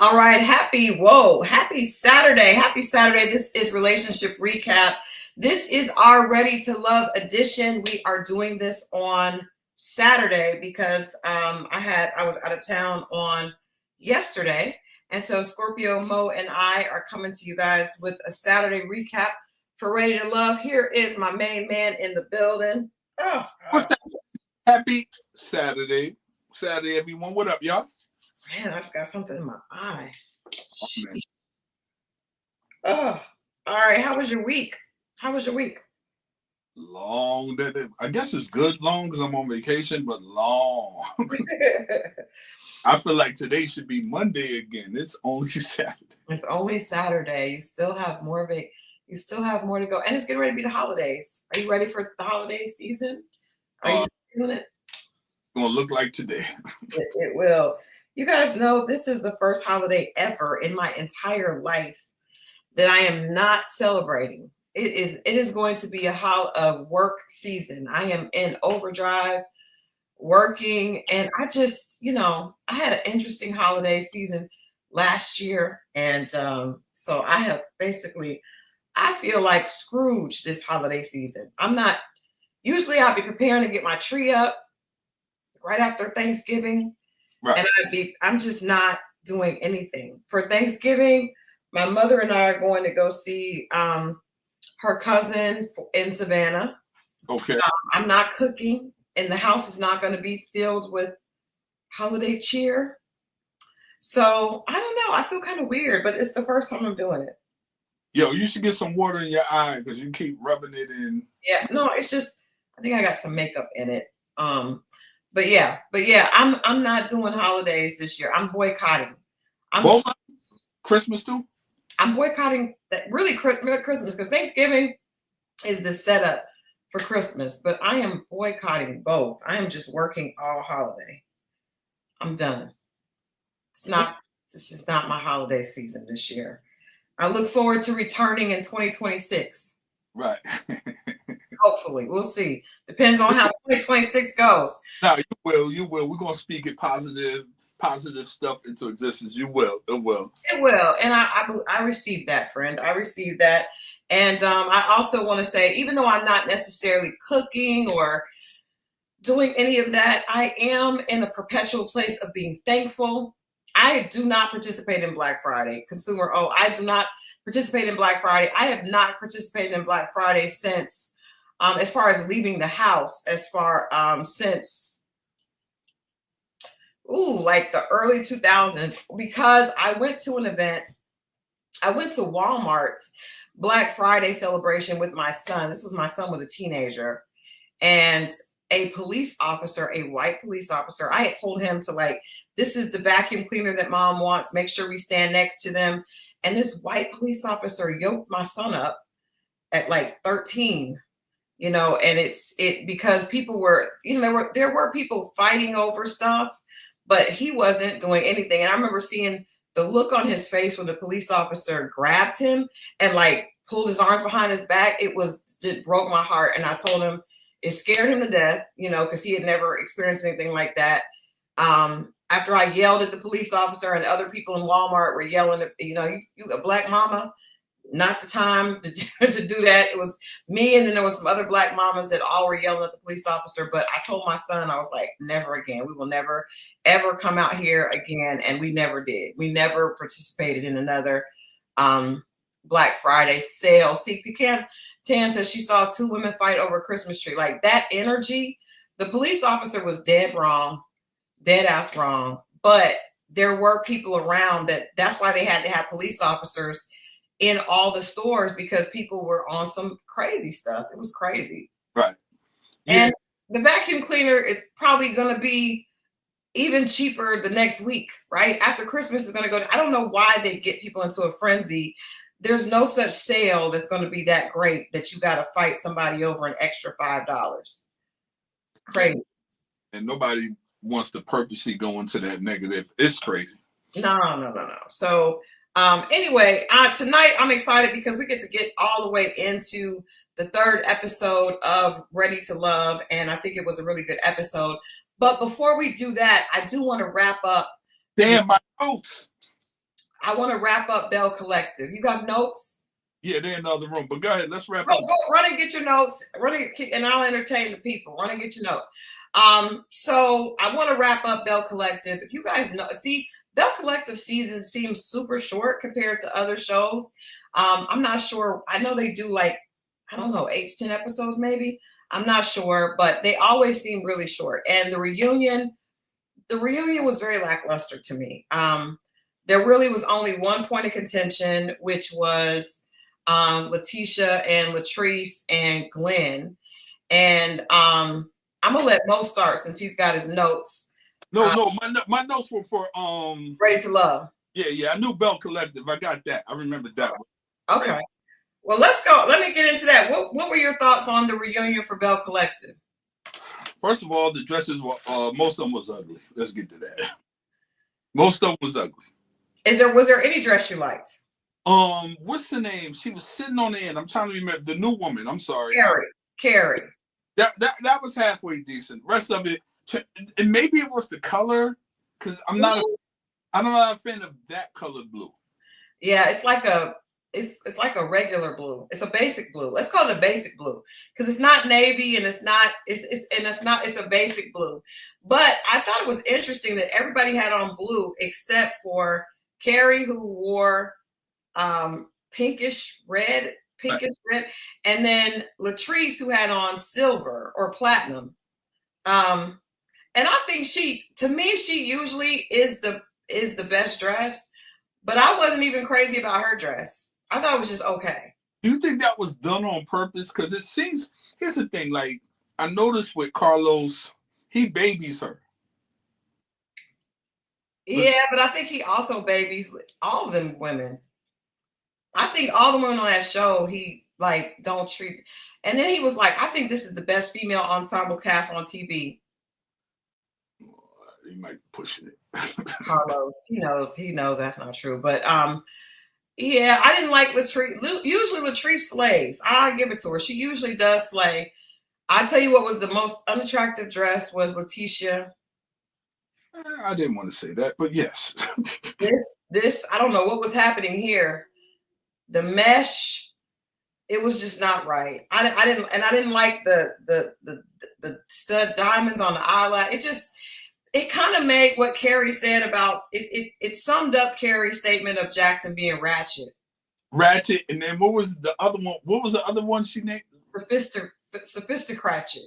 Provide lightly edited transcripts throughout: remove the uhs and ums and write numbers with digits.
All right, happy Saturday. Happy Saturday. This is Relationship Recap. This is our Ready to Love edition. We are doing this on Saturday because I was out of town on yesterday. And so Scorpio Moe and I are coming to you guys with a Saturday recap for Ready to Love. Here is my main man in the building. Oh, What's that? Happy Saturday, everyone. What up, y'all? man, I just got something in my eye. Oh, man. Oh, all right. How was your week? How was your week? Long. I guess it's good long because I'm on vacation, but long. I feel like today should be Monday again. It's only Saturday. It's only Saturday. You still have more of it. You still have more to go. And it's getting ready to be the holidays. Are you ready for the holiday season? Are you feeling it? Gonna look like today. It will. You guys know this is the first holiday ever in my entire life that I am not celebrating. It is going to be a work season. I am in overdrive working, and I just, I had an interesting holiday season last year, and so I feel like Scrooge this holiday season. Usually I'll be preparing to get my tree up right after Thanksgiving. Right. And I'm just not doing anything. For Thanksgiving, my mother and I are going to go see her cousin in Savannah. Okay. I'm not cooking, and the house is not going to be filled with holiday cheer. So I don't know. I feel kind of weird, but it's the first time I'm doing it. Yo, you should get some water in your eye because you keep rubbing it in. Yeah, no, it's just I think I got some makeup in it. But yeah, I'm not doing holidays this year. I'm boycotting. Both Christmas too? I'm boycotting that really Christmas because Thanksgiving is the setup for Christmas, but I am boycotting both. I am just working all holiday. I'm done. This is not my holiday season this year. I look forward to returning in 2026. Right. Hopefully. We'll see. Depends on how 2026 goes. No, you will. We're gonna speak it positive stuff into existence. You will. It will. It will. And I received that, friend. I received that. And I also want to say, even though I'm not necessarily cooking or doing any of that, I am in a perpetual place of being thankful. I do not participate in Black Friday. I do not participate in Black Friday. I have not participated in Black Friday since, as far as leaving the house, since like the early 2000s, because I went to an event. I went to Walmart's Black Friday celebration with my son. My son was a teenager, and a police officer, a white police officer, I had told him to this is the vacuum cleaner that mom wants. Make sure we stand next to them. And this white police officer yoked my son up at 13, and it because people were, there were people fighting over stuff, but he wasn't doing anything. And I remember seeing the look on his face when the police officer grabbed him and pulled his arms behind his back. It broke my heart. And I told him it scared him to death, because he had never experienced anything like that. After I yelled at the police officer and other people in Walmart were yelling, you a Black mama, not the time to do that. It was me, and then there was some other Black mamas that all were yelling at the police officer. But I told my son, I was like, never again. We will never, ever come out here again. And we never did. We never participated in another Black Friday sale. See, Pecan Tan says she saw two women fight over a Christmas tree. Like that energy, the police officer was dead ass wrong. But there were people around that's why they had to have police officers in all the stores, because people were on some crazy stuff. It was crazy. Right. Yeah. And the vacuum cleaner is probably going to be even cheaper the next week, right? After Christmas is going to go. I don't know why they get people into a frenzy. There's no such sale that's going to be that great that you got to fight somebody over an extra $5. Crazy. And nobody wants to purposely go into that negative. It's crazy. No. So anyway, tonight I'm excited because we get to get all the way into the third episode of Ready to Love. And I think it was a really good episode. But before we do that, I do want to wrap up. Damn, my notes. I want to wrap up Bell Collective. You got notes? Yeah, they're in the other room. But go ahead, let's wrap Go, up. go, run and get your notes. And I'll entertain the people. Run and get your notes. So I want to wrap up Bell Collective. If you guys know, see, Bell Collective season seems super short compared to other shows. I'm not sure. I know they do like, I don't know, 8 to 10 episodes maybe. I'm not sure, but they always seem really short. And the reunion was very lackluster to me. There really was only one point of contention, which was Letitia and Latrice and Glenn. And I'm gonna let Mo start since he's got his notes. No, my notes were for Ready to Love. Yeah, I knew Bell Collective. I got that. I remember that one. Okay. Well, let's go. Let me get into that. What were your thoughts on the reunion for Bell Collective? First of all, the dresses were most of them was ugly. Let's get to that. Most of them was ugly. Was there any dress you liked? What's the name? She was sitting on the end. I'm trying to remember the new woman. I'm sorry. Carrie. That was halfway decent. Rest of it, and maybe it was the color, because I'm not a fan of that color blue. Yeah, it's like a regular blue. It's a basic blue. Let's call it a basic blue because it's not navy and it's a basic blue. But I thought it was interesting that everybody had on blue except for Carrie, who wore pinkish red, and then Latrice, who had on silver or platinum. And I think she usually is the best dressed, but I wasn't even crazy about her dress. I thought it was just okay. Do you think that was done on purpose? Because it seems, here's the thing, like I noticed with Carlos, he babies her. Yeah, but I think he also babies all of them women. I think all the women on that show, he like don't treat. And then he was like, I think this is the best female ensemble cast on TV. He might be pushing it. Carlos, he knows that's not true. But yeah, I didn't like Latrice. Usually Latrice slays. I give it to her. She usually does slay. I tell you what was the most unattractive dress was Letitia. I didn't want to say that, but yes. This I don't know what was happening here. The mesh, it was just not right. I didn't like the stud diamonds on the eyelash. It kind of made what Carrie said about it. It summed up Carrie's statement of Jackson being ratchet. Ratchet, and then what was the other one? What was the other one she named? Sophisticratchet.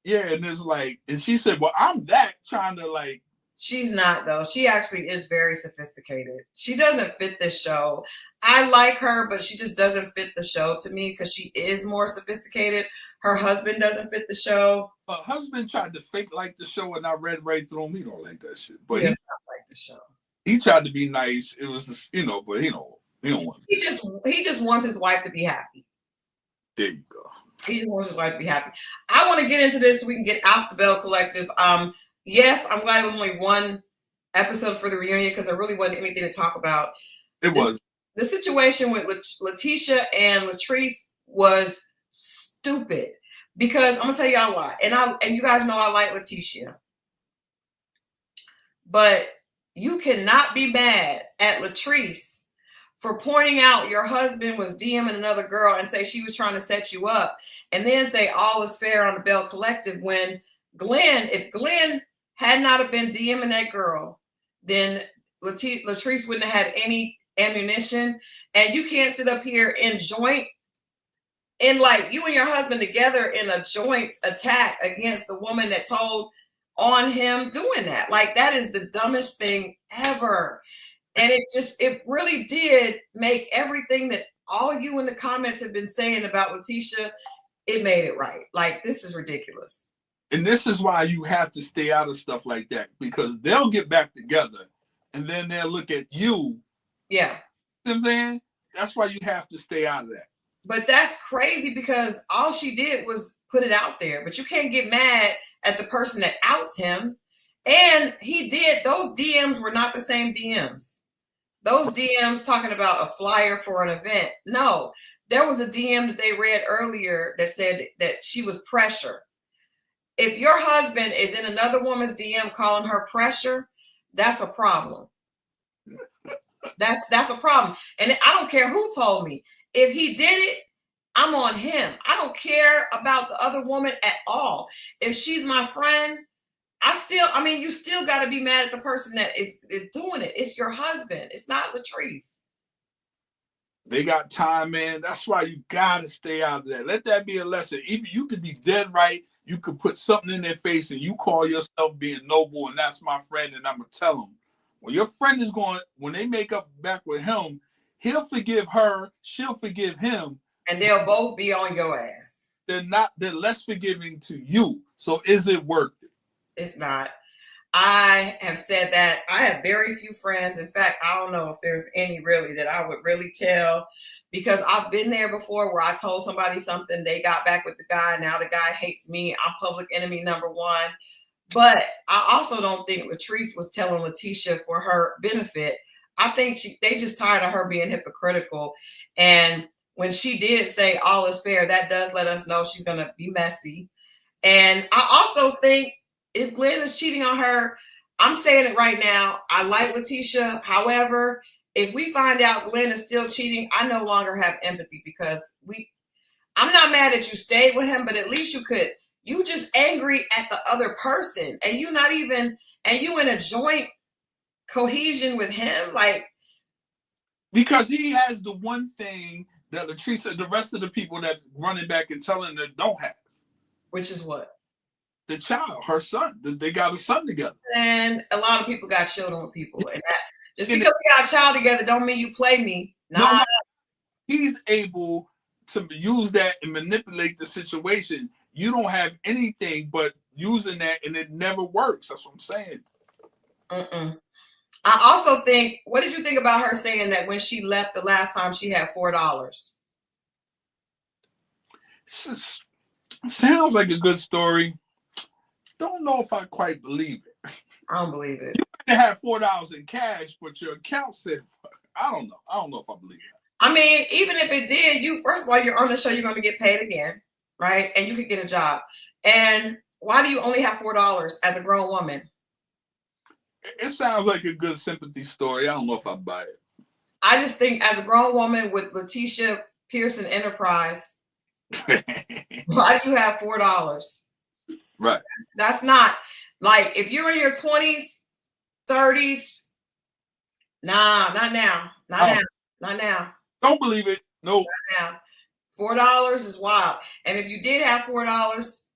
Yeah, and it's like, and she said, "Well, I'm that trying to like." She's not though. She actually is very sophisticated. She doesn't fit this show. I like her, but she just doesn't fit the show to me because she is more sophisticated. Her husband doesn't fit the show. Her husband tried to fake like the show, and I read right through him. He don't like that shit. But he does not like the show. He tried to be nice. It was just, but he don't want it. He just wants his wife to be happy. There you go. He just wants his wife to be happy. I want to get into this so we can get off the Bell Collective. Yes, I'm glad it was only one episode for the reunion because there really wasn't anything to talk about. The situation with Letitia and Latrice was stupid because I'm gonna tell y'all why. And you guys know I like Letitia, but you cannot be mad at Latrice for pointing out your husband was DMing another girl and say she was trying to set you up, and then say all is fair on the Bell Collective when if Glenn had not have been DMing that girl, then Latrice wouldn't have had any ammunition. And you can't sit up here in like you and your husband together in a joint attack against the woman that told on him doing that. Like that is the dumbest thing ever. And it really did make everything that all you in the comments have been saying about Letitia, it made it right. Like this is ridiculous. And this is why you have to stay out of stuff like that, because they'll get back together and then they'll look at you. Yeah. You know what I'm saying? That's why you have to stay out of that. But that's crazy because all she did was put it out there. But you can't get mad at the person that outs him. And those DMs were not the same DMs. Those DMs talking about a flyer for an event. No, there was a DM that they read earlier that said that she was pressure. If your husband is in another woman's DM calling her pressure, that's a problem. That's a problem. And I don't care who told me. If he did it, I'm on him. I don't care about the other woman at all. If she's my friend, you still got to be mad at the person that is doing it. It's your husband. It's not Latrice. They got time, man. That's why you gotta stay out of that. Let that be a lesson. Even you could be dead right. You could put something in their face and you call yourself being noble, and that's my friend, and I'm gonna tell them. When your friend is going, when they make up back with him, he'll forgive her, she'll forgive him. And they'll both be on your ass. They're less forgiving to you. So is it worth it? It's not. I have said that. I have very few friends. In fact, I don't know if there's any really that I would really tell, because I've been there before where I told somebody something, they got back with the guy, now the guy hates me. I'm public enemy number one. But I also don't think Latrice was telling Letitia for her benefit. I think they just tired of her being hypocritical. And when she did say all is fair, that does let us know she's going to be messy. And I also think if Glenn is cheating on her, I'm saying it right now, I like Letitia. However, if we find out Glenn is still cheating, I no longer have empathy, because I'm not mad that you stayed with him, but at least you just angry at the other person, and you in a joint cohesion with him, like, because he has the one thing that Latrice, the rest of the people that running back and telling her don't have. Which is what? The child, her son. They got a son together. And a lot of people got children with people. And that, just because we got a child together don't mean you play me. Nah. No, he's able to use that and manipulate the situation. You don't have anything but using that, and it never works. That's what I'm saying. I also think, what did you think about her saying that when she left the last time she had $4? Sounds like a good story. Don't know if I quite believe it. I don't believe it. You might have $4 in cash, but your account said, I don't know. I don't know if I believe it. I mean, even if it did, first of all, you're on the show, you're going to get paid again, right? And you could get a job. And why do you only have $4 as a grown woman? It sounds like a good sympathy story. I don't know if I buy it. I just think as a grown woman with Letitia Pearson Enterprise, why do you have $4? Right. That's not, like, if you're in your 20s, 30s, nah, not now. Not now. Don't believe it. No. Not now. $4 is wild. And if you did have $4,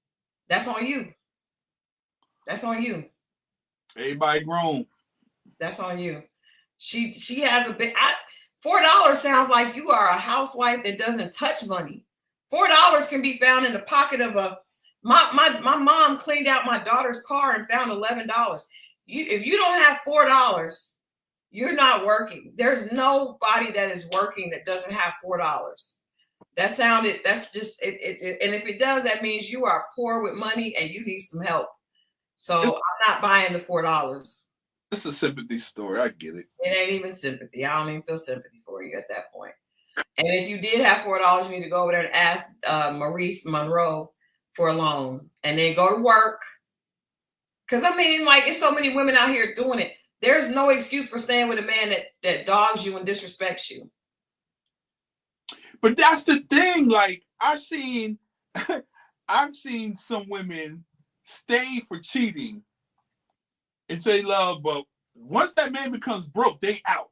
that's on you. That's on you. Everybody grown. That's on you. She has a big $4 sounds like you are a housewife that doesn't touch money. $4 can be found in the pocket of my mom cleaned out my daughter's car and found $11. If you don't have $4, you're not working. There's nobody that is working that doesn't have $4. That's just it. And if it does, that means you are poor with money and you need some help. So I'm not buying the $4. It's a sympathy story. I get it. It ain't even sympathy. I don't even feel sympathy for you at that point. And if you did have $4, you need to go over there and ask Maurice Monroe for a loan, and then go to work. Because I mean, like, it's so many women out here doing it. There's no excuse for staying with a man that dogs you and disrespects you. But that's the thing. Like, I've seen some women stay for cheating and say love, but once that man becomes broke, they out.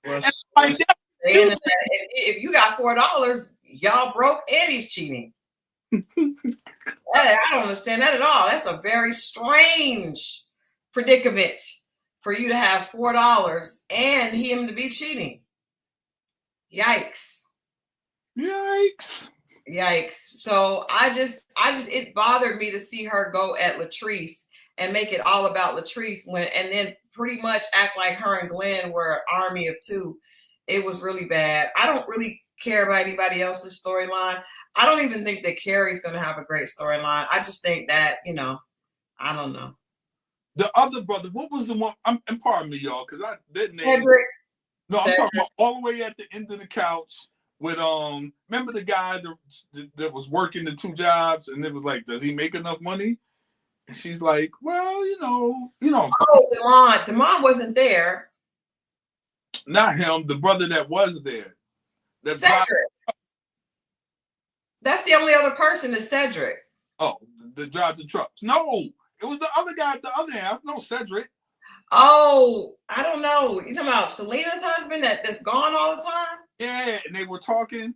Well, like, if you got $4, y'all broke and he's cheating. I don't understand that at all. That's a very strange predicament for you to have $4 and him to be cheating. Yikes. So it bothered me to see her go at Latrice and make it all about Latrice and then pretty much act like her and Glenn were an army of two. It was really bad. I don't really care about anybody else's storyline. I don't even think that Carrie's going to have a great storyline. I just think that, I don't know. The other brother, what was the one? And pardon me, y'all, because I didn't. Cedric. No, I'm talking about all the way at the end of the couch with remember the guy that was working the 2 jobs, and it was like, does he make enough money? And she's like, well, Oh, Damon wasn't there. Not him, the brother that was there. That Cedric. That's the only other person is Cedric. Oh, the drives the trucks. No, it was the other guy at the other end. No, Cedric. Oh, I don't know. You talking about Selena's husband that's gone all the time? Yeah, and they were talking.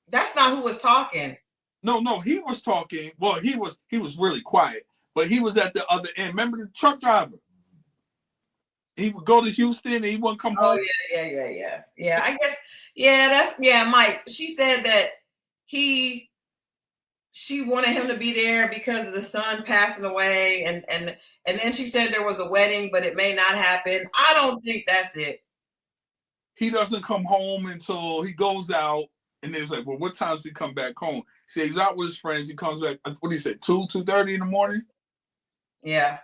That's not who was talking. No, he was talking. Well, he was really quiet, but he was at the other end. Remember the truck driver? He would go to Houston and he wouldn't come home. Yeah. I guess, Mike. She said that she wanted him to be there because of the son passing away, and then she said there was a wedding, but it may not happen. I don't think that's it. He doesn't come home until he goes out, and then it's like, well, what time does he come back home? See, he's out with his friends. He comes back. What do you say? 2:30 in the morning? Yeah.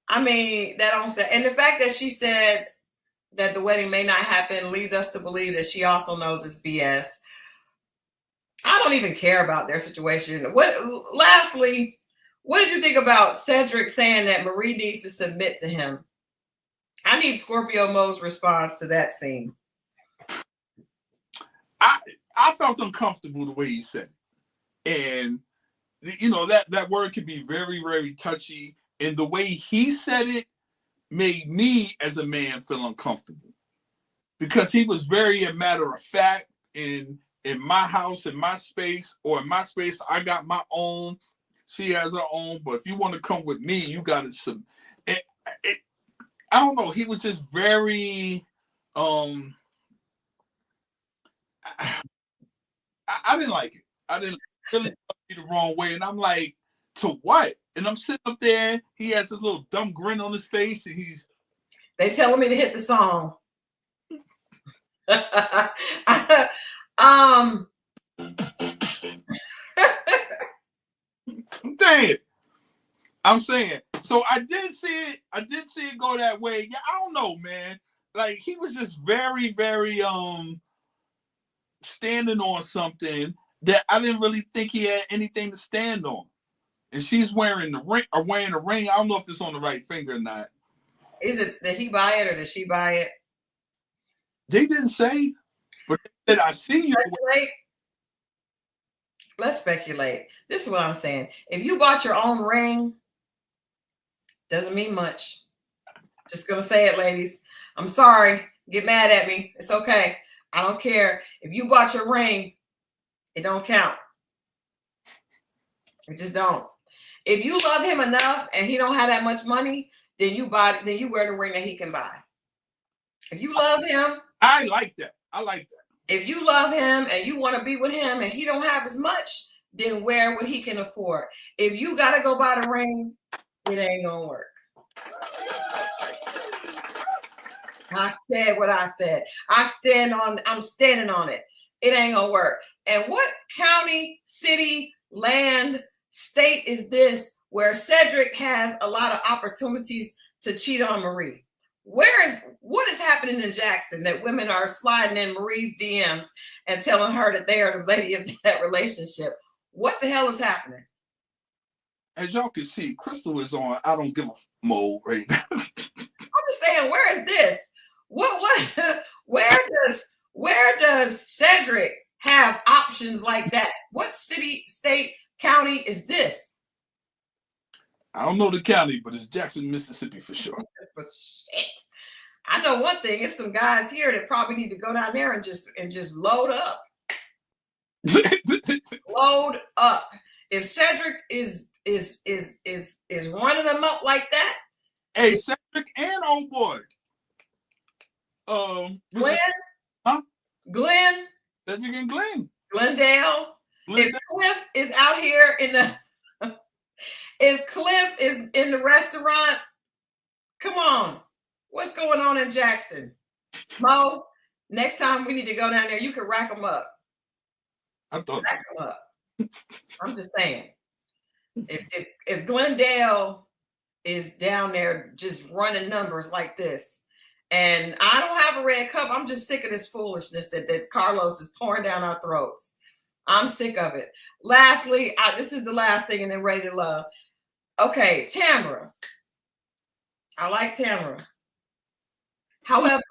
I mean, that don't say, and the fact that she said that the wedding may not happen leads us to believe that she also knows it's BS. I don't even care about their situation. Lastly, what did you think about Cedric saying that Marie needs to submit to him? I need Scorpio Moe's response to that scene. I felt uncomfortable the way he said it. And that word can be very, very touchy. And the way he said it made me as a man feel uncomfortable. Because he was very a matter of fact in my house, in my space, or in my space, I got my own. She has her own. But if you want to come with me, you got to I don't know. He was just very I didn't like it. I didn't really the wrong way. And I'm like, to what? And I'm sitting up there. He has a little dumb grin on his face, and they telling me to hit the song. Dang it. I'm saying. So I did see it go that way. Yeah, I don't know, man. Like he was just very, very standing on something that I didn't really think he had anything to stand on. And she's wearing the ring. I don't know if it's on the right finger or not. Is it, did he buy it or did she buy it? They didn't say, but they said, I see you. Let's speculate. This is what I'm saying. If you bought your own ring, doesn't mean much. Just gonna say it, ladies. I'm sorry. Get mad at me. It's okay. I don't care. If you bought your ring, it don't count. It just don't. If you love him enough and he don't have that much money, then you wear the ring that he can buy. If you love him, I like that. If you love him and you want to be with him and he don't have as much, then wear what he can afford. If you gotta go buy the ring, it ain't gonna work. I said what I said. I'm standing on it. It ain't gonna work. And what county, city, land, state is this where Cedric has a lot of opportunities to cheat on Marie? What is happening in Jackson that women are sliding in Marie's DMs and telling her that they are the lady of that relationship? What the hell is happening? As y'all can see, Christal is on I don't give a mode right now. I'm just saying, where is this? Where does Cedric have options like that? What city, state, county is this? I don't know the county, but it's Jackson, Mississippi for sure. For shit. I know one thing. It's some guys here that probably need to go down there and just load up. Load up. If Cedric is running them up like that. Hey, Cedric and old boy. Glenn? Huh? Glenn? Cedric and Glenn. Glendale. If Cliff is out here if Cliff is in the restaurant, come on. What's going on in Jackson? Mo, next time we need to go down there, you can rack them up. I thought rack them up. I'm just saying. If Glendale is down there just running numbers like this, and I don't have a red cup, I'm just sick of this foolishness that Carlos is pouring down our throats. I'm sick of it. Lastly, this is the last thing, and then Ready to Love. Okay, Tamara. I like Tamara. However,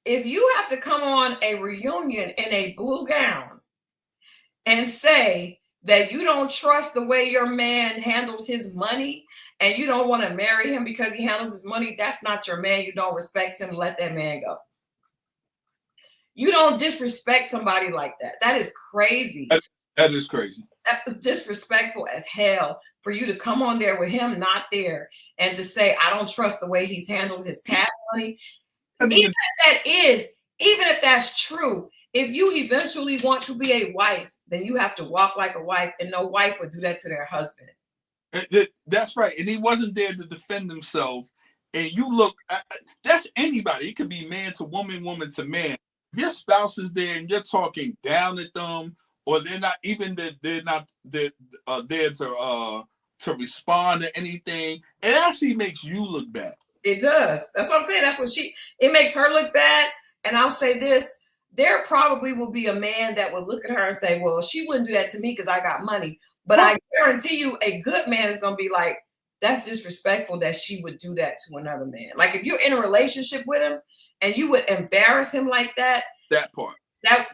if you have to come on a reunion in a blue gown and say that you don't trust the way your man handles his money and you don't want to marry him because he handles his money, that's not your man. You don't respect him. Let that man go. You don't disrespect somebody like that. That is crazy. That is crazy. That was disrespectful as hell for you to come on there with him not there and to say, I don't trust the way he's handled his past money. Even if that's true, if you eventually want to be a wife, then you have to walk like a wife, and no wife would do that to their husband. That's right. And he wasn't there to defend himself. And you look, that's anybody. It could be man to woman, woman to man. If your spouse is there and you're talking down at them, or they're not even there to respond to anything, it actually makes you look bad. It does. That's what I'm saying. That's what it makes her look bad. And I'll say this, there probably will be a man that will look at her and say, well, she wouldn't do that to me because I got money. But I guarantee you a good man is going to be like, that's disrespectful that she would do that to another man. Like if you're in a relationship with him and you would embarrass him like that. That part.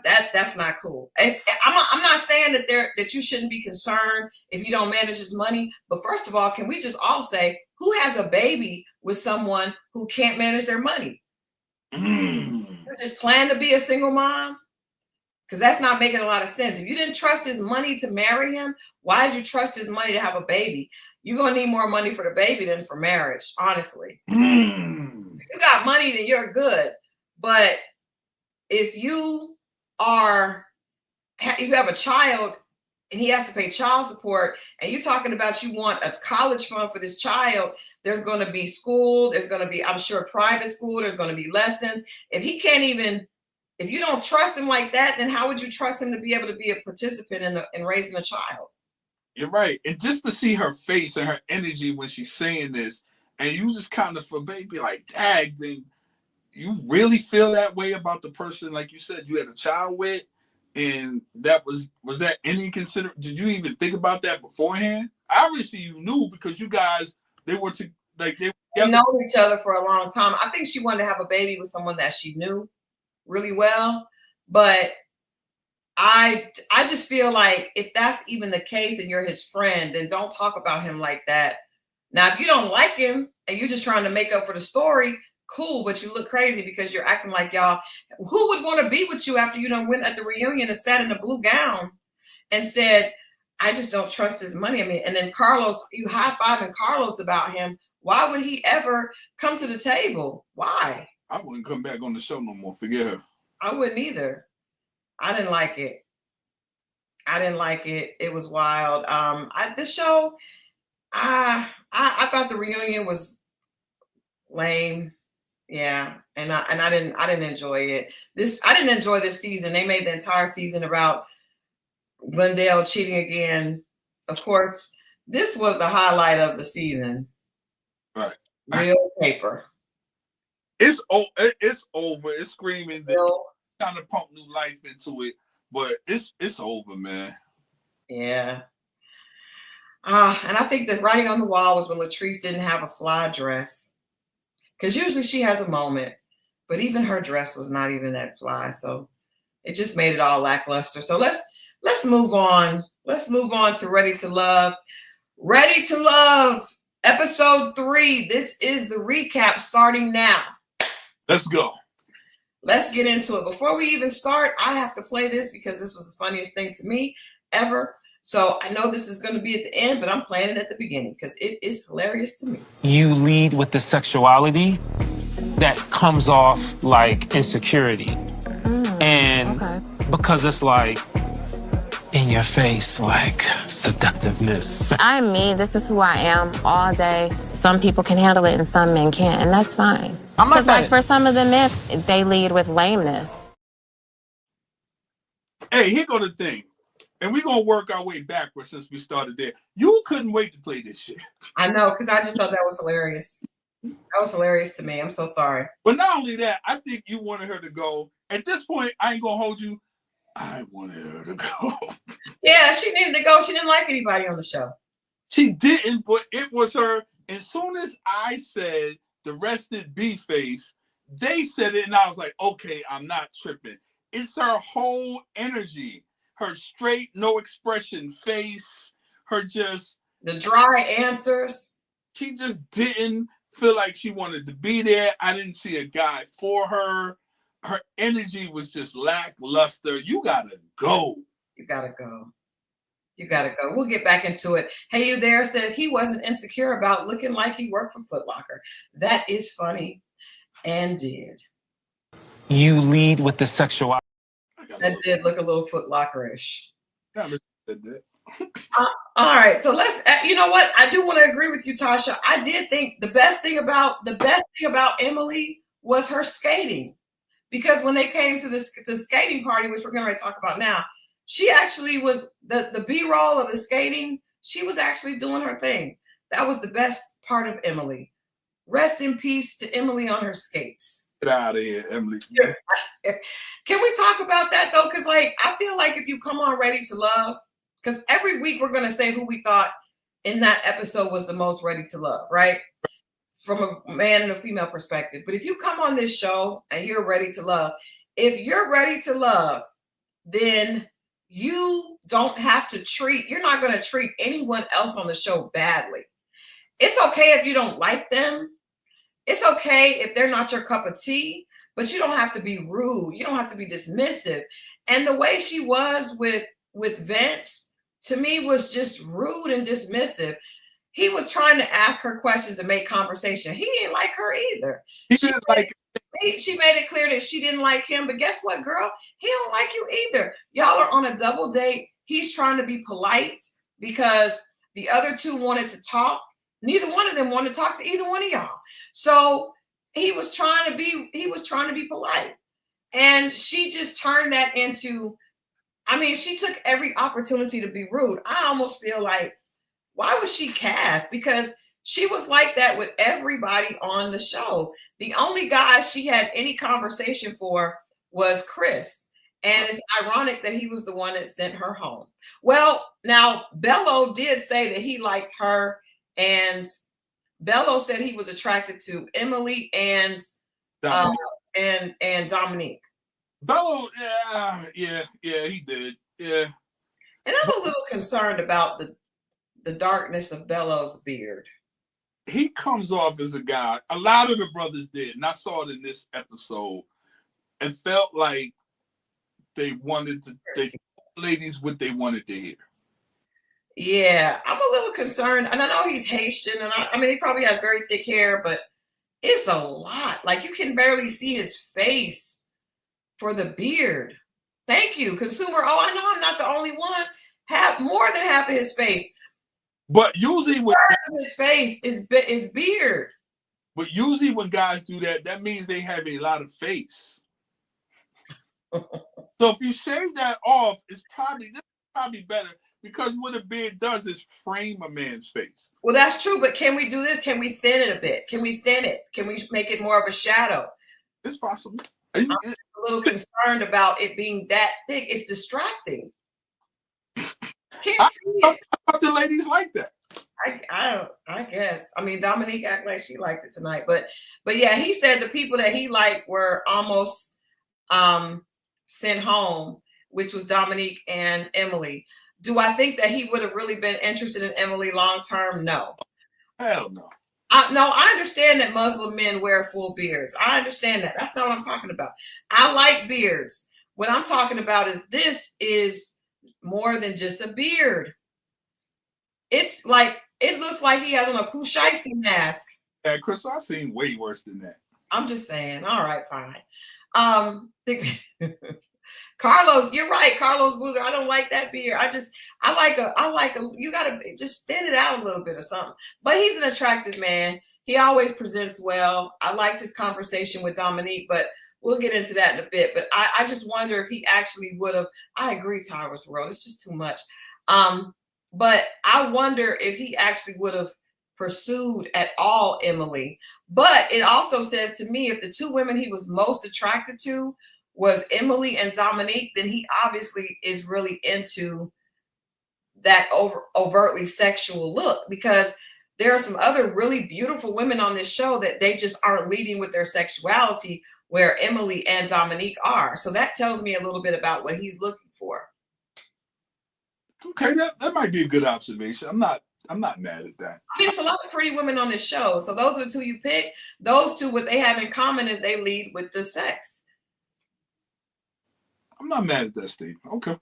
That's not cool. I'm not saying that you shouldn't be concerned if you don't manage his money. But first of all, can we just all say, who has a baby with someone who can't manage their money? You just plan to be a single mom? Because that's not making a lot of sense. If you didn't trust his money to marry him, why did you trust his money to have a baby? You're going to need more money for the baby than for marriage, honestly. If you got money, then you're good. But if you have a child and he has to pay child support, and you're talking about you want a college fund for this child, there's going to be school, there's going to be, I'm sure, private school, there's going to be lessons. If you don't trust him like that, then how would you trust him to be able to be a participant in raising a child? You're right. And just to see her face and her energy when she's saying this, and you just kind of be like, dag, then you really feel that way about the person, like you said, you had a child with, and that was that any did you even think about that beforehand? Obviously you knew, because you guys, they know each other for a long time. I think she wanted to have a baby with someone that she knew really well, but I just feel like if that's even the case and you're his friend, then don't talk about him like that. Now, if you don't like him and you're just trying to make up for the story, cool, but you look crazy because you're acting like y'all. Who would want to be with you after you done went at the reunion and sat in a blue gown and said, I just don't trust his money? I mean, and then Carlos, you high-fiving Carlos about him. Why would he ever come to the table? Why? I wouldn't come back on the show no more. Forget her. I wouldn't either. I didn't like it. It was wild. The show, I thought the reunion was lame. Yeah, and I didn't enjoy it. I didn't enjoy this season. They made the entire season about Glendale cheating again. Of course, this was the highlight of the season. Right. Real paper. It's over. It's screaming. Trying to pump new life into it, but it's over, man. Yeah. And I think the writing on the wall was when Latrice didn't have a fly dress, because usually she has a moment, but even her dress was not even that fly, so it just made it all lackluster. So let's move on. Let's move on to Ready to Love. Ready to Love, episode 3. This is the recap starting now. Let's go. Let's get into it. Before we even start, I have to play this because this was the funniest thing to me ever. So I know this is going to be at the end, but I'm playing it at the beginning because it is hilarious to me. You lead with the sexuality that comes off like insecurity. Because it's like in your face, like seductiveness. I'm me. This is who I am all day. Some people can handle it and some men can't, and that's fine. Because like for some of the men, they lead with lameness. Hey, here go the thing. And we're going to work our way backwards since we started there. You couldn't wait to play this shit. I know, because I just thought that was hilarious. That was hilarious to me. I'm so sorry. But not only that, I think you wanted her to go. At this point, I ain't going to hold you. I wanted her to go. Yeah, she needed to go. She didn't like anybody on the show. She didn't, but it was her. As soon as I said the rested B face, They said it, and I was like, okay, I'm not tripping. It's her whole energy, her straight, no expression face, her just the dry answers. She just didn't feel like she wanted to be there. I didn't see a guy for her. Her energy was just lackluster. You gotta go. You gotta go. You gotta go. We'll get back into it. Hey, you there says he wasn't insecure about looking like he worked for Foot Locker. That is funny. And did. You lead with the sexuality. That did look a little Foot Locker-ish. Yeah, that did. All right, so let's. You know what? I do want to agree with you, Tasha. I did think the best thing about Emily was her skating, because when they came to the skating party, which we're going to talk about now, she actually was the B-roll of the skating. She was actually doing her thing. That was the best part of Emily. Rest in peace to Emily on her skates. Get out of here, Emily. Can we talk about that though? Because like I feel like if you come on ready to love. Because every week we're going to say who we thought in that episode was the most ready to love, right? From a man and a female perspective. But if you come on this show and you're ready to love, if you're ready to love, then you don't have to you're not going to treat anyone else on the show badly. It's okay if you don't like them. It's okay if they're not your cup of tea, but you don't have to be rude. You don't have to be dismissive. And the way she was with Vince, to me, was just rude and dismissive. He was trying to ask her questions and make conversation. He didn't like her either. She made it clear that she didn't like him. But guess what, girl? He don't like you either. Y'all are on a double date. He's trying to be polite because the other two wanted to talk. Neither one of them wanted to talk to either one of y'all. So he was trying to be polite. And she just turned that into, I mean, she took every opportunity to be rude. I almost feel like, why was she cast? Because she was like that with everybody on the show. The only guy she had any conversation for was Chris. And it's ironic that he was the one that sent her home. Well, now Bello did say that he liked her, and Bello said he was attracted to Emily and Dominique. Bello, yeah, he did. Yeah. And I'm a little concerned about the darkness of Bello's beard. He comes off as a guy, a lot of the brothers did, and I saw it in this episode, and felt like they ladies what they wanted to hear. Yeah, I'm a little concerned. And I know he's Haitian, and I mean, he probably has very thick hair, but it's a lot. Like, you can barely see his face for the beard. Thank you, consumer. Oh, I know I'm not the only one. Have more than half of his face. But usually when his face is beard. But usually when guys do that, that means they have a lot of face. So if you shave that off, it's probably better, because what a beard does is frame a man's face. Well, that's true, but can we do this? Can we thin it a bit? Can we thin it? Can we make it more of a shadow? It's possible. I'm a little concerned about it being that thick. It's distracting. Can't see it. I thought the ladies like that. I guess. I mean, Dominique acted like she liked it tonight, but yeah, he said the people that he liked were almost sent home, which was Dominique and Emily. Do I think that he would have really been interested in Emily long term? No. Hell no. No, I understand that Muslim men wear full beards. I understand that. That's not what I'm talking about. I like beards. What I'm talking about is this is more than just a beard. It's like, it looks like he has on a Pooh Shiesty mask. Yeah, Christal, I've seen way worse than that. I'm just saying. All right, fine. Carlos, you're right. Carlos Boozer, I don't like that beard. I like a, you gotta just thin it out a little bit or something. But he's an attractive man. He always presents well. I liked his conversation with Dominique, but we'll get into that in a bit. But I just wonder if he actually would have. I agree, Tyrus World. It's just too much. But I wonder if he actually would have pursued at all Emily. But it also says to me, if the two women he was most attracted to was Emily and Dominique, then he obviously is really into that overtly sexual look, because there are some other really beautiful women on this show that they just aren't leading with their sexuality, where Emily and Dominique are. So that tells me a little bit about what he's looking for. Okay, that might be a good observation. I'm not mad at that. I mean, it's a lot of pretty women on this show. So those are the two you pick. Those two, what they have in common is they lead with the sex. I'm not mad at that statement. Okay.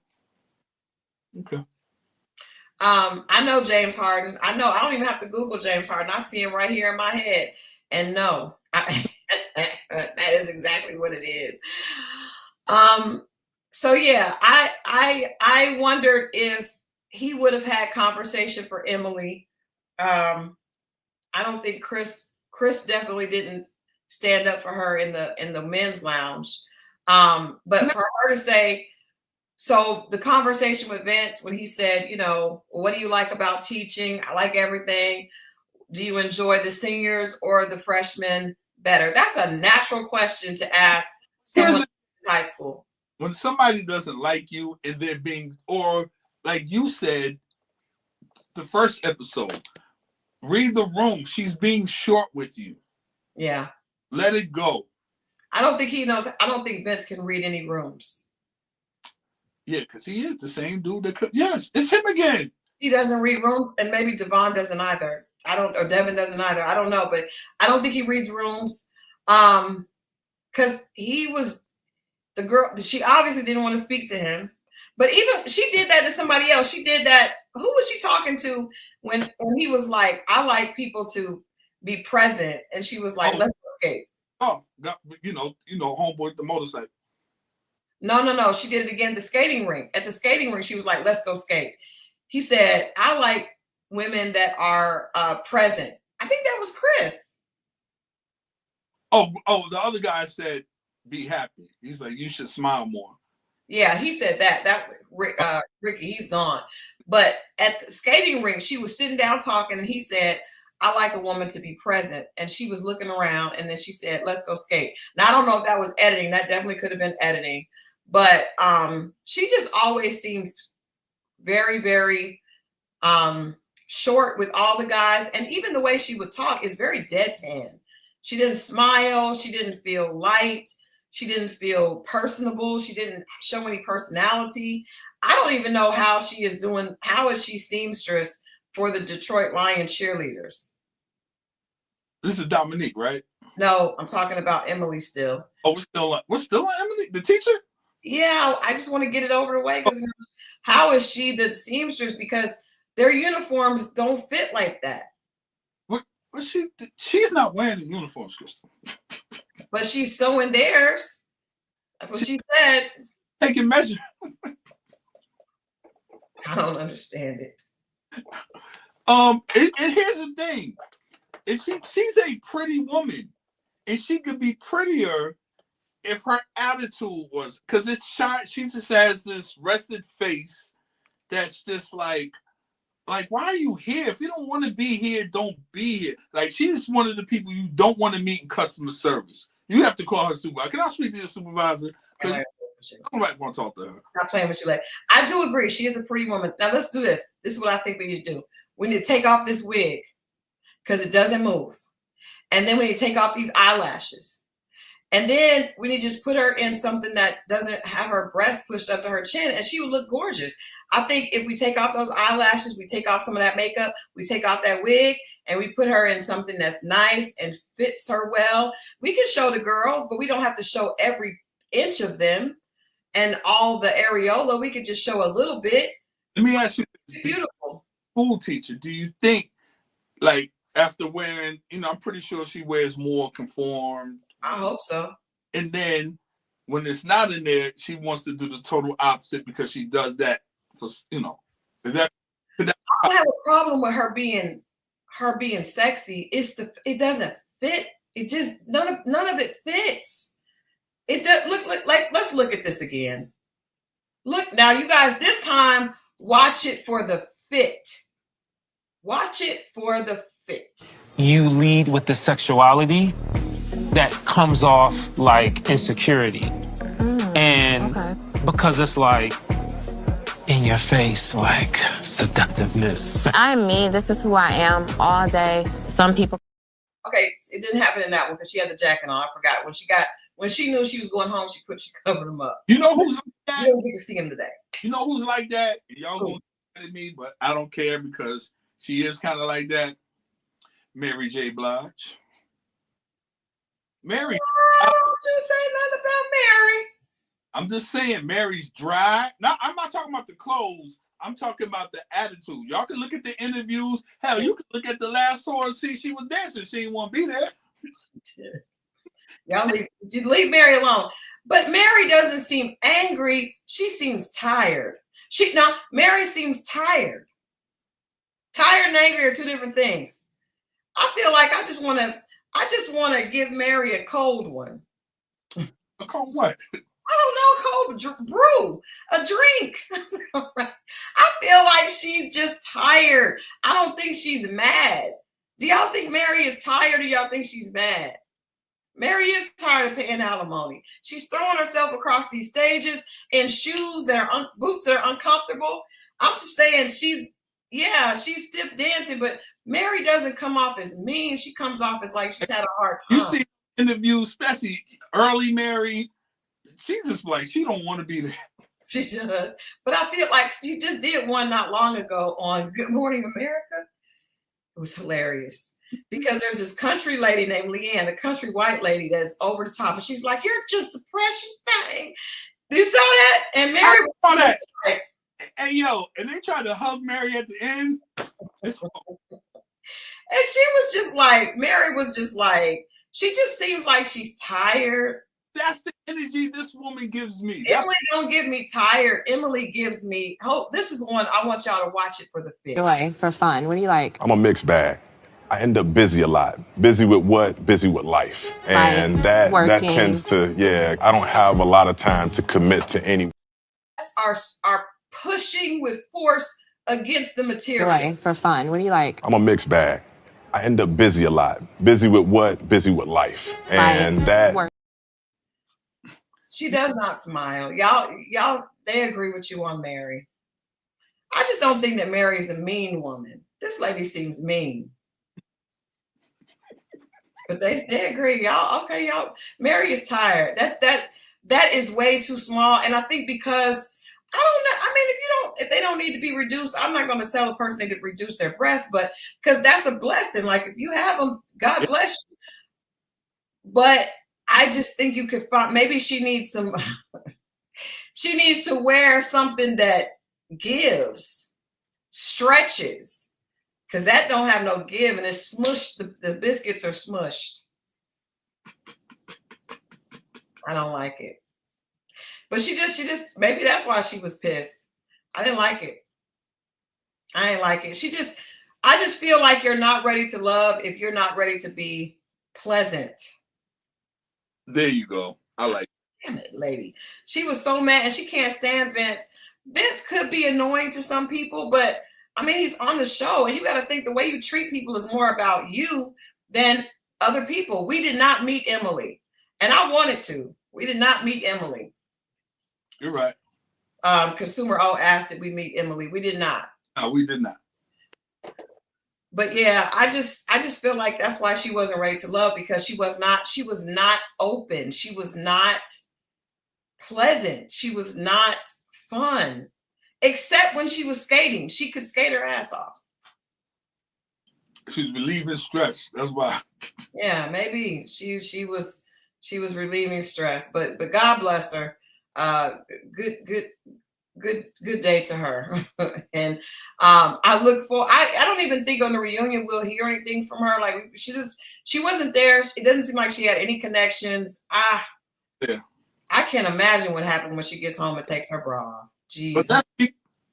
I know James Harden. I know I don't even have to Google James Harden. I see him right here in my head. And no, that is exactly what it is. So yeah, I wondered if he would have had conversation for Emily. I don't think Chris definitely didn't stand up for her in the men's lounge. But for her to say, so the conversation with Vince when he said, you know, what do you like about teaching? I like everything. Do you enjoy the seniors or the freshmen better? That's a natural question to ask someone in high school. When somebody doesn't like you and they're being, or like you said, the first episode, read the room. She's being short with you. Yeah. Let it go. I don't think he knows. I don't think Vince can read any rooms. Yeah, because he is the same dude that could. Yes, it's him again. He doesn't read rooms, and maybe Devon doesn't either. Or Devin doesn't either. I don't know, but I don't think he reads rooms. Because he was the girl. She obviously didn't want to speak to him. But even she did that to somebody else. She did that. Who was she talking to when he was like, I like people to be present, and she was like, let's escape. Oh, you know, homeboy with the motorcycle. No. She did it again at the skating rink. At the skating rink, she was like, let's go skate. He said, I like women that are present. I think that was Chris. Oh, the other guy said, be happy. He's like, you should smile more. Yeah, he said that. Ricky, he's gone. But at the skating rink, she was sitting down talking, and he said, I like a woman to be present. And she was looking around, and then she said, let's go skate. Now, I don't know if that was editing. That definitely could have been editing. But she just always seems very, very short with all the guys. And even the way she would talk is very deadpan. She didn't smile. She didn't feel light. She didn't feel personable. She didn't show any personality. I don't even know how she is doing. How is she seamstress for the Detroit Lions cheerleaders? This is Dominique, right? No, I'm talking about Emily still. Oh, we're still on Emily, the teacher? Yeah, I just want to get it over the way. How is she the seamstress? Because their uniforms don't fit like that. What she's not wearing the uniforms, Crystal. But she's sewing theirs. That's what she said. Taking measure. I don't understand it. And here's the thing. If she's a pretty woman, and she could be prettier if her attitude was, because it's shy. She just has this rested face that's just like why are you here? If you don't want to be here, don't be here. Like, she's one of the people you don't want to meet in customer service. You have to call her supervisor. Can I speak to your supervisor? Because I don't want to talk to her. Not playing with you. Like, I do agree. She is a pretty woman. Now let's do this. This is what I think we need to do. We need to take off this wig because it doesn't move. And then we need to take off these eyelashes. And then we need to just put her in something that doesn't have her breast pushed up to her chin, and she would look gorgeous. I think if we take off those eyelashes, we take off some of that makeup, we take off that wig, and we put her in something that's nice and fits her well, we can show the girls, but we don't have to show every inch of them and all the areola. We could just show a little bit. Let me ask you, beautiful school teacher, do you think, like, after wearing, I'm pretty sure she wears more conformed. I hope so. And then when it's not in there, she wants to do the total opposite because she does that for, is that. I don't have a problem with her being sexy. It doesn't fit. It just none of it fits. It does look like, let's look at this again. Look now, you guys, this time watch it for the fit. Watch it for the fit. You lead with the sexuality that comes off like insecurity. And because it's like, in your face, like seductiveness. I'm me. This is who I am all day. Some people. Okay, it didn't happen in that one because she had the jacket on. I forgot when she knew she was going home. She covered him up. You know who's like that? You don't get to see him today. You know who's like that? Y'all gonna get at me, but I don't care because she is kind of like that. Mary J. Blige. Mary. Don't you say nothing about Mary. I'm just saying Mary's dry. Now, I'm not talking about the clothes. I'm talking about the attitude. Y'all can look at the interviews. Hell, you can look at the last tour and see she was dancing. She didn't want to be there. Y'all leave Mary alone. But Mary doesn't seem angry. She seems tired. Mary seems tired. Tired and angry are two different things. I feel like I just want to give Mary a cold one. A cold what? I don't know, cold brew, a drink. I feel like she's just tired. I don't think she's mad. Do y'all think Mary is tired or y'all think she's mad? Mary is tired of paying alimony. She's throwing herself across these stages in shoes boots that are uncomfortable. I'm just saying she's stiff dancing, but Mary doesn't come off as mean. She comes off as like she's had a hard time. You see interviews, especially early Mary, she just like, she don't want to be there. She does. But I feel like you just did one not long ago on Good Morning America. It was hilarious. Because there's this country lady named Leanne, a country white lady that's over the top. And she's like, you're just a precious thing. You saw that? And Mary saw that. Like, hey, yo, and they tried to hug Mary at the end. And she was just like, Mary was just like, she just seems like she's tired. That's the energy this woman gives me. Emily don't give me tired. Emily gives me hope. This is one I want y'all to watch it for the fifth. Joy, for fun. What do you like? I'm a mixed bag. I end up busy a lot. Busy with what? Busy with life. And that tends to, I don't have a lot of time to commit to any. Are pushing with force against the material. Joy, for fun. What do you like? I'm a mixed bag. I end up busy a lot. Busy with what? Busy with life. And that. She does not smile. Y'all, they agree with you on Mary. I just don't think that Mary is a mean woman. This lady seems mean. But they agree. Y'all, okay, y'all. Mary is tired. That is way too small. And I think because I don't know. I mean, if they don't need to be reduced, I'm not going to tell a person they could reduce their breasts, but because that's a blessing. Like if you have them, God bless you. But I just think you could find, maybe she needs she needs to wear something that gives, stretches. Because that don't have no give and it's smushed. The biscuits are smushed. I don't like it. But she just, maybe that's why she was pissed. I didn't like it. I ain't like it. I just feel like you're not ready to love if you're not ready to be pleasant. There you go. I like it. Damn it, lady. She was so mad and she can't stand Vince. Vince could be annoying to some people, but I mean, he's on the show, and you got to think the way you treat people is more about you than other people. We did not meet Emily, and I wanted to. We did not meet Emily. You're right. Consumer O asked did we meet Emily. We did not. No, we did not. But yeah, I just feel like that's why she wasn't ready to love, because she was not open. She was not pleasant. She was not fun. Except when she was skating. She could skate her ass off. She's relieving stress. That's why. Yeah, maybe she was relieving stress. But God bless her. Good day to her. And I look for I don't even think on the reunion we'll hear anything from her. Like she wasn't there. It doesn't seem like she had any connections. I can't imagine what happened when she gets home and takes her bra off. Jeez. But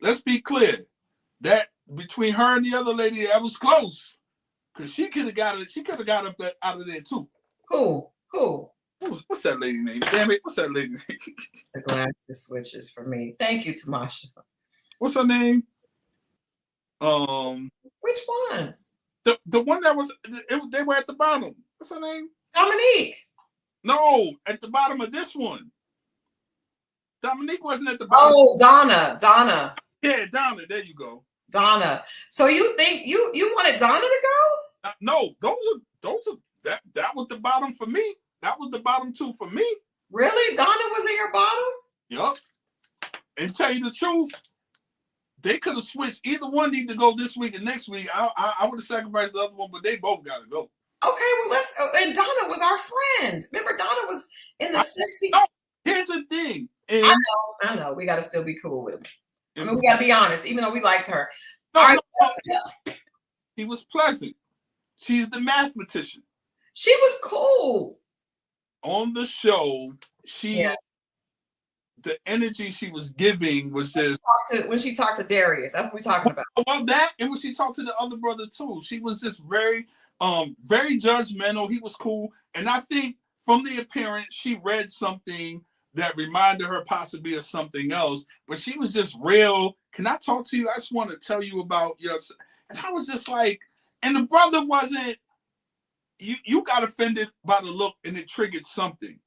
let's be clear. That between her and the other lady, that was close. Because she could have got up out of there too. Who? What's that lady name? Damn it, what's that lady name? The glasses switches for me. Thank you, Tamasha. What's her name? Which one? The one that was they were at the bottom. What's her name? Dominique. No, at the bottom of this one. Dominique wasn't at the bottom. Oh, Donna. Yeah, Donna. There you go. Donna. So you think you wanted Donna to go? No, those are that was the bottom for me. That was the bottom two for me. Really? Donna was in your bottom? Yup. And tell you the truth, they could have switched. Either one need to go this week and next week. I would have sacrificed the other one, but they both got to go. Okay, well let's. And Donna was our friend. Remember, Donna was in the sexy. Here's the thing. And I know. We got to still be cool with him. I mean, we got to be honest, even though we liked her. No. She was pleasant. She's the mathematician. She was cool. On the show, the energy she was giving was just when she talked to Darius. That's what we're talking about. Well, that and when she talked to the other brother too, she was just very judgmental. He was cool, and I think from the appearance, she read something that reminded her possibly of something else. But she was just real. Can I talk to you? I just want to tell you about your. And I was just like, and the brother wasn't. You got offended by the look, and it triggered something.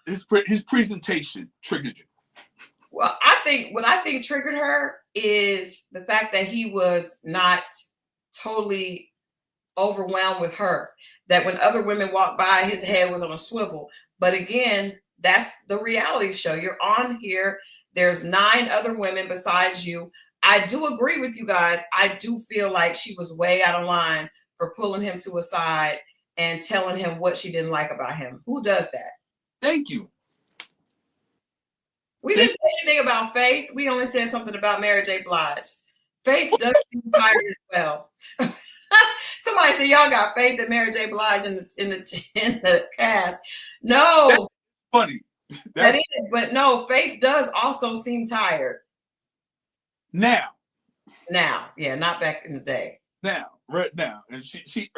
His presentation triggered you. Well, what I think triggered her is the fact that he was not totally overwhelmed with her. That when other women walked by, his head was on a swivel. But again, that's the reality show. You're on here. There's 9 other women besides you. I do agree with you guys. I do feel like she was way out of line for pulling him to a side and telling him what she didn't like about him. Who does that? Thank you. We didn't say anything about Faith. We only said something about Mary J. Blige. Faith does seem tired as well. Somebody said y'all got Faith and Mary J. Blige in the cast. No, that's funny. That is, but no, Faith does also seem tired. Now, yeah, not back in the day. Now, right now, and she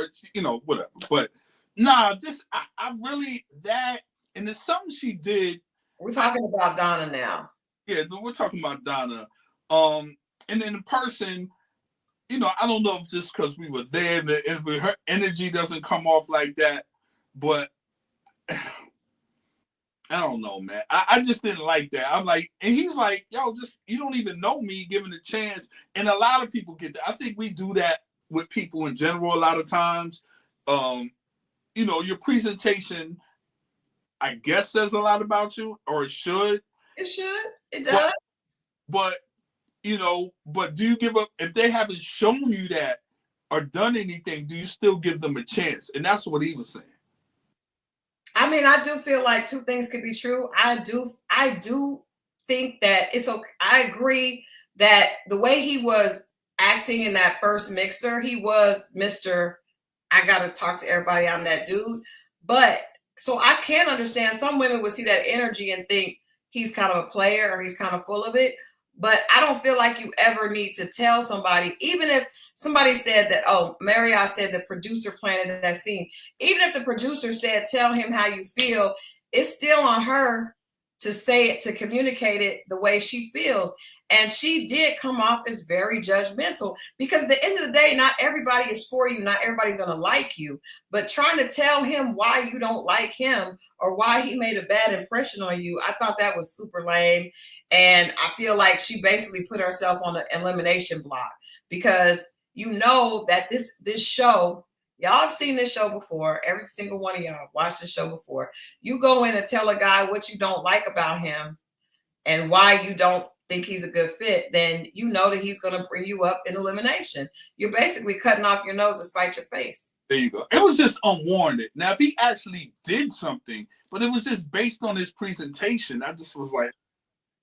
whatever. But nah, I really that, and there's something she did. We're talking about Donna now. Yeah, we're talking about Donna. And then the person, I don't know if just because we were there, and her energy doesn't come off like that, but I don't know, man. I just didn't like that. I'm like, and he's like, yo, just you don't even know me, given a chance. And a lot of people get that. I think we do that with people in general a lot of times. Your presentation, I guess, says a lot about you, or it should. It should. It does. But do you give up if they haven't shown you that or done anything? Do you still give them a chance? And that's what he was saying. I mean, I do feel like 2 things could be true. I do think that it's okay. I agree that the way he was acting in that first mixer, he was Mr. I gotta talk to everybody, I'm that dude. But so I can understand some women would see that energy and think he's kind of a player or he's kind of full of it. But I don't feel like you ever need to tell somebody, even if somebody said that, Marriott said the producer planted that scene. Even if the producer said, tell him how you feel, it's still on her to say it, to communicate it the way she feels. And she did come off as very judgmental, because at the end of the day, not everybody is for you. Not everybody's going to like you. But trying to tell him why you don't like him or why he made a bad impression on you, I thought that was super lame. And I feel like she basically put herself on the elimination block, because that this show, y'all have seen this show before. Every single one of y'all watched this show before. You go in and tell a guy what you don't like about him and why you don't think he's a good fit, then you know that he's going to bring you up in elimination. You're basically cutting off your nose to spite your face. There you go. It was just unwarranted. Now, if he actually did something, but it was just based on his presentation, I just was like,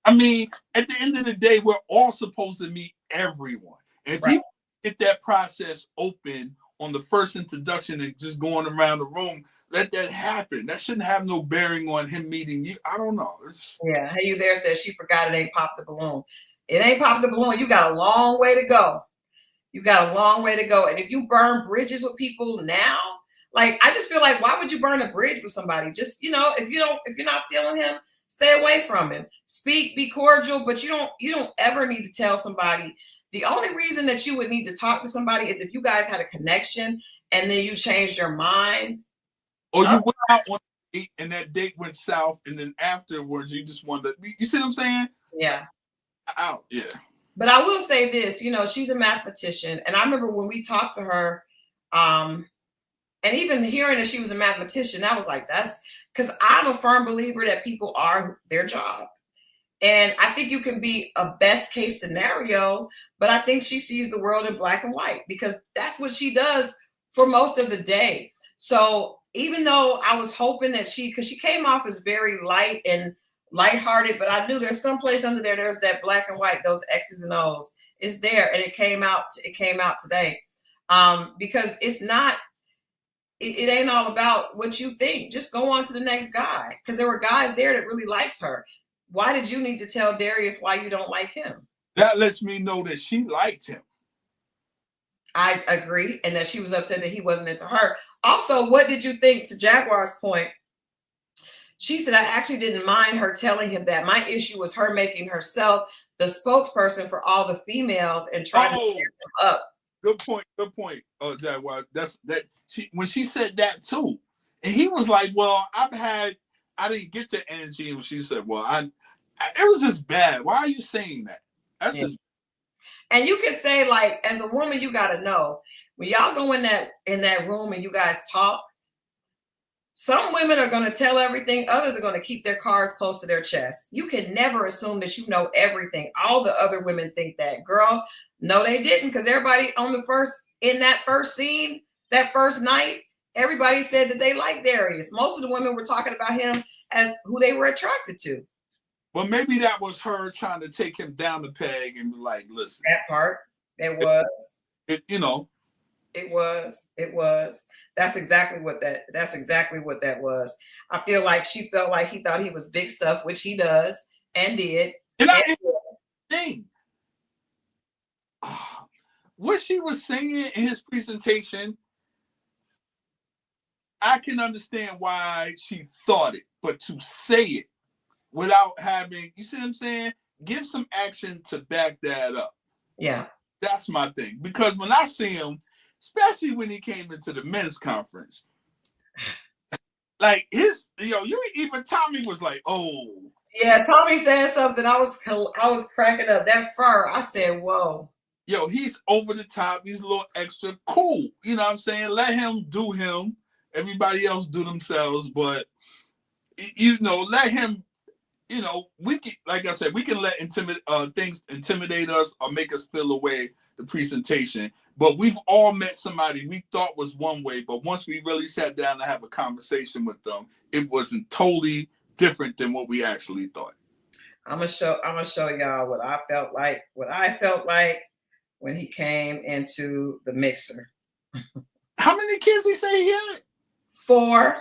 I mean, at the end of the day, we're all supposed to meet everyone. And if he get that process open on the first introduction and just going around the room, let that happen. That shouldn't have no bearing on him meeting you. I don't know. Yeah. Hey, you there says she forgot it ain't pop the balloon. It ain't pop the balloon. You got a long way to go. You got a long way to go. And if you burn bridges with people now, like, I just feel like, why would you burn a bridge with somebody? Just, if you're not feeling him, stay away from him. Speak, be cordial, but you don't ever need to tell somebody. The only reason that you would need to talk to somebody is if you guys had a connection and then you changed your mind. Or you went out on a date and that date went south, and then afterwards you just wanted to, you see what I'm saying? Yeah. out. Yeah. But I will say this, you know, she's a mathematician. And I remember when we talked to her, and even hearing that she was a mathematician, I was like, that's because I'm a firm believer that people are their job. And I think you can be a best case scenario, but I think she sees the world in black and white because that's what she does for most of the day. So even though I was hoping that because she came off as very light and lighthearted, but I knew there's some place under there's that black and white, those X's and O's is there. And it came out today. Because it's not, it ain't all about what you think. Just go on to the next guy. Because there were guys there that really liked her. Why did you need to tell Darius why you don't like him? That lets me know that she liked him. I agree. And that she was upset that he wasn't into her. Also, what did you think, to Jaguar's point? She said, I actually didn't mind her telling him that. My issue was her making herself the spokesperson for all the females and trying to stand them up. Good point, Jaguar. When she said that too. And he was like, well, I didn't get the energy. And she said, well, it was just bad. Why are you saying that? That's just. And you can say, like, as a woman, you got to know when y'all go in that room and you guys talk, some women are going to tell everything. Others are going to keep their cards close to their chest. You can never assume that you know everything. All the other women think that. Girl, no, they didn't. Because everybody in that first scene, that first night, everybody said that they liked Darius. Most of the women were talking about him as who they were attracted to. Well, maybe that was her trying to take him down the peg and be like, listen. That part, it was. It was. That's exactly what that was. I feel like she felt like he thought he was big stuff, which he does and did. What she was saying in his presentation, I can understand why she thought it, but to say it without having, you see what I'm saying? Give some action to back that up. Yeah. That's my thing. Because when I see him, especially when he came into the men's conference, like Tommy was like, oh. Yeah, Tommy said something. I was cracking up. That fur, I said, whoa. Yo, he's over the top. He's a little extra cool. You know what I'm saying? Let him do him. Everybody else do themselves. But, let him, we can, like I said, we can let things intimidate us or make us feel away the presentation. But we've all met somebody we thought was one way. But once we really sat down to have a conversation with them, it wasn't totally different than what we actually thought. I'm gonna show y'all what I felt like when he came into the mixer. How many kids did he say he had? 4.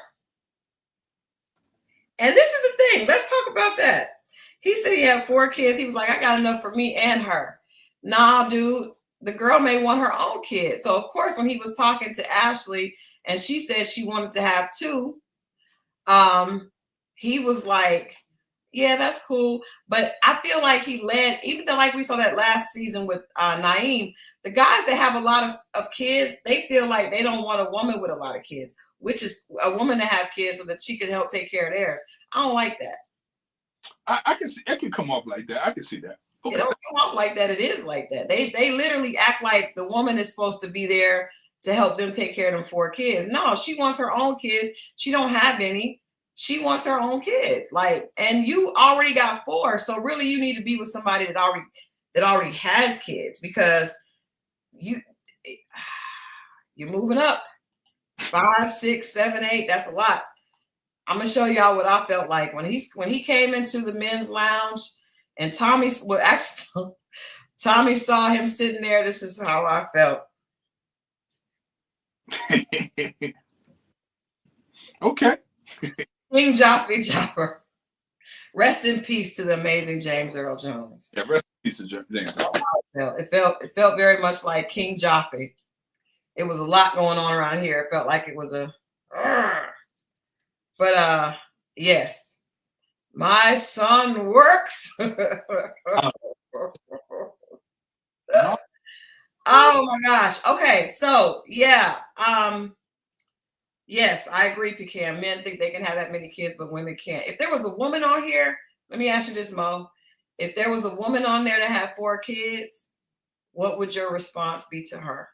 And this is the thing. Let's talk about that. He said he had 4 kids. He was like, I got enough for me and her. Nah, dude, the girl may want her own kids. So, of course, when he was talking to Ashley and she said she wanted to have 2, he was like, yeah, that's cool. But I feel like he led, even though like we saw that last season with Naeem, the guys that have a lot of kids, they feel like they don't want a woman with a lot of kids, which is a woman to have kids so that she can help take care of theirs. I don't like that. I can see it can come off like that. I can see that. Okay. It don't come off like that. It is like that. They literally act like the woman is supposed to be there to help them take care of them 4 kids. No, she wants her own kids. She don't have any. She wants her own kids. Like, and you already got 4. So really you need to be with somebody that already has kids, because you're moving up 5, 6, 7, 8. That's a lot. I'm gonna show y'all what I felt like when he came into the men's lounge and Tommy saw him sitting there. This is how I felt. Okay. King Jopper. Rest in peace to the amazing James Earl Jones. Yeah, rest in peace to James. It felt very much like King Joffrey. It was a lot going on around here. It felt like it was but yes, my son works. Oh my gosh. Okay, so yeah. Yes, I agree, Pecan. Men think they can have that many kids, but women can't. If there was a woman on here, let me ask you this, Mo. If there was a woman on there that had 4 kids, what would your response be to her?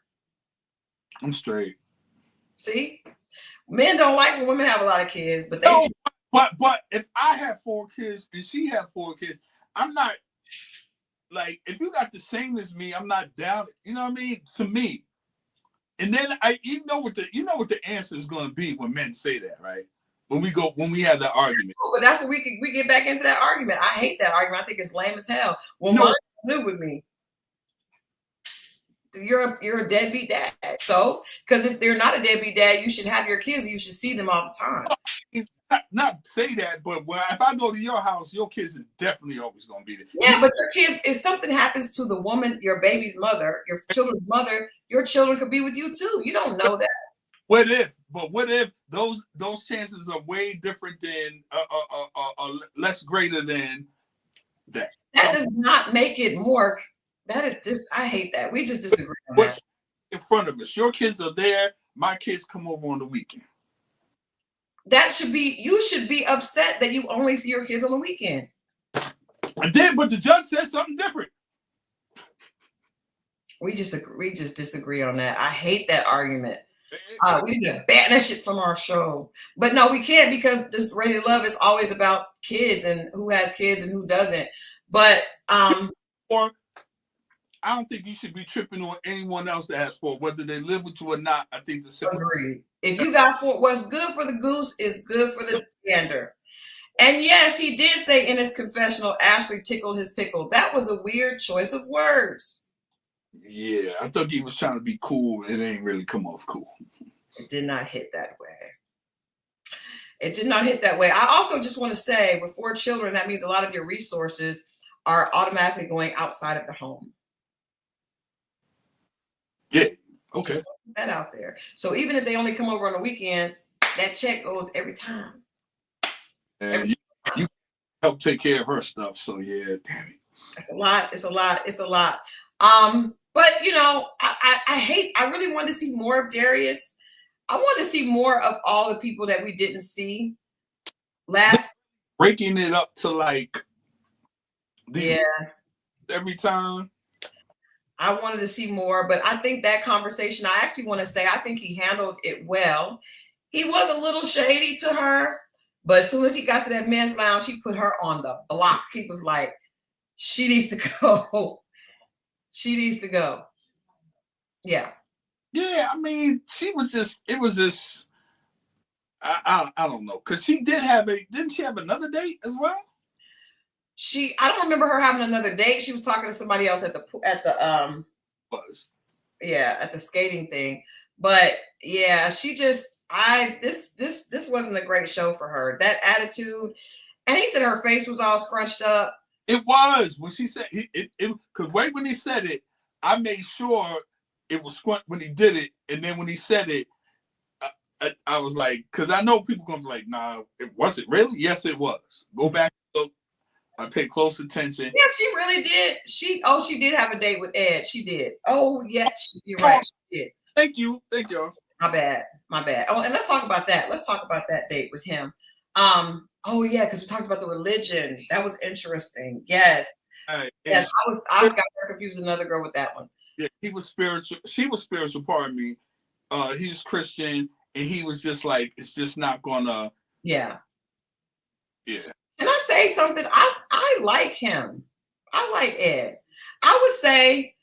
I'm straight. See, men don't like when women have a lot of kids, but no, but if I have 4 kids and she have 4 kids, I'm not like, if you got the same as me, I'm not down. You know what I mean? To me, and then you know what the answer is going to be when men say that, right? When we have that argument. But that's what we get back into that argument. I hate that argument. I think it's lame as hell. Well, mine live with me. You're a deadbeat dad. So, because if they're not a deadbeat dad, you should have your kids. You should see them all the time. Not say that, but if I go to your house, your kids is definitely always going to be there. Yeah, but your kids, if something happens to the woman, your baby's mother, your children's mother, your children could be with you too. You don't know that. What if those chances are way different than less greater than that? That does not make it more. That is just, I hate that. We just disagree on that. In front of us, your kids are there. My kids come over on the weekend. That should be, you should be upset that you only see your kids on the weekend. I did, but the judge said something different. We just disagree on that. I hate that argument. We need to ban that shit from our show. But no, we can't, because this Rated Love is always about kids and who has kids and who doesn't. But or I don't think you should be tripping on anyone else that has 4, whether they live with you or not. I think the same. Agreed. If you got 4, what's good for the goose is good for the gander. And yes, he did say in his confessional, Ashley tickled his pickle. That was a weird choice of words. Yeah, I thought he was trying to be cool. It ain't really come off cool. It did not hit that way. It did not hit that way. I also just want to say, with 4 children, that means a lot of your resources are automatically going outside of the home. Yeah. Okay. Just put that out there. So even if they only come over on the weekends, that check goes every time. And you help take care of her stuff. So yeah, damn it. It's a lot. It's a lot. It's a lot. But you know, I really wanted to see more of Darius. I want to see more of all the people that we didn't see last. Breaking it up to like these every time. I wanted to see more, but I think that conversation, I actually want to say, I think he handled it well. He was a little shady to her, but as soon as he got to that men's lounge, he put her on the block. He was like, she needs to go. She needs to go. Yeah. Yeah, I mean, it was just, I don't know. Because she didn't she have another date as well? I don't remember her having another date. She was talking to somebody else at the skating thing. But yeah, she just, this wasn't a great show for her. That attitude. And he said her face was all scrunched up. It was when she said it because right when he said it, I made sure it was scrunched when he did it. And then when he said it, I was like, because I know people gonna be like, nah, was it really? Yes, it was. Go back and look. I paid close attention. Yeah, she really did. She did have a date with Ed. She did. Oh, yes, you're right. She did. Thank you. My bad. Oh, and let's talk about that. Let's talk about that date with him. Oh yeah, because we talked about the religion. That was interesting. Yes. Yes, I got her confused with another girl with that one. Yeah, he was spiritual. She was spiritual, pardon me. He was Christian, and he was just like, it's just not gonna. Yeah. Yeah. Can I say something? I like him. I like Ed. I would say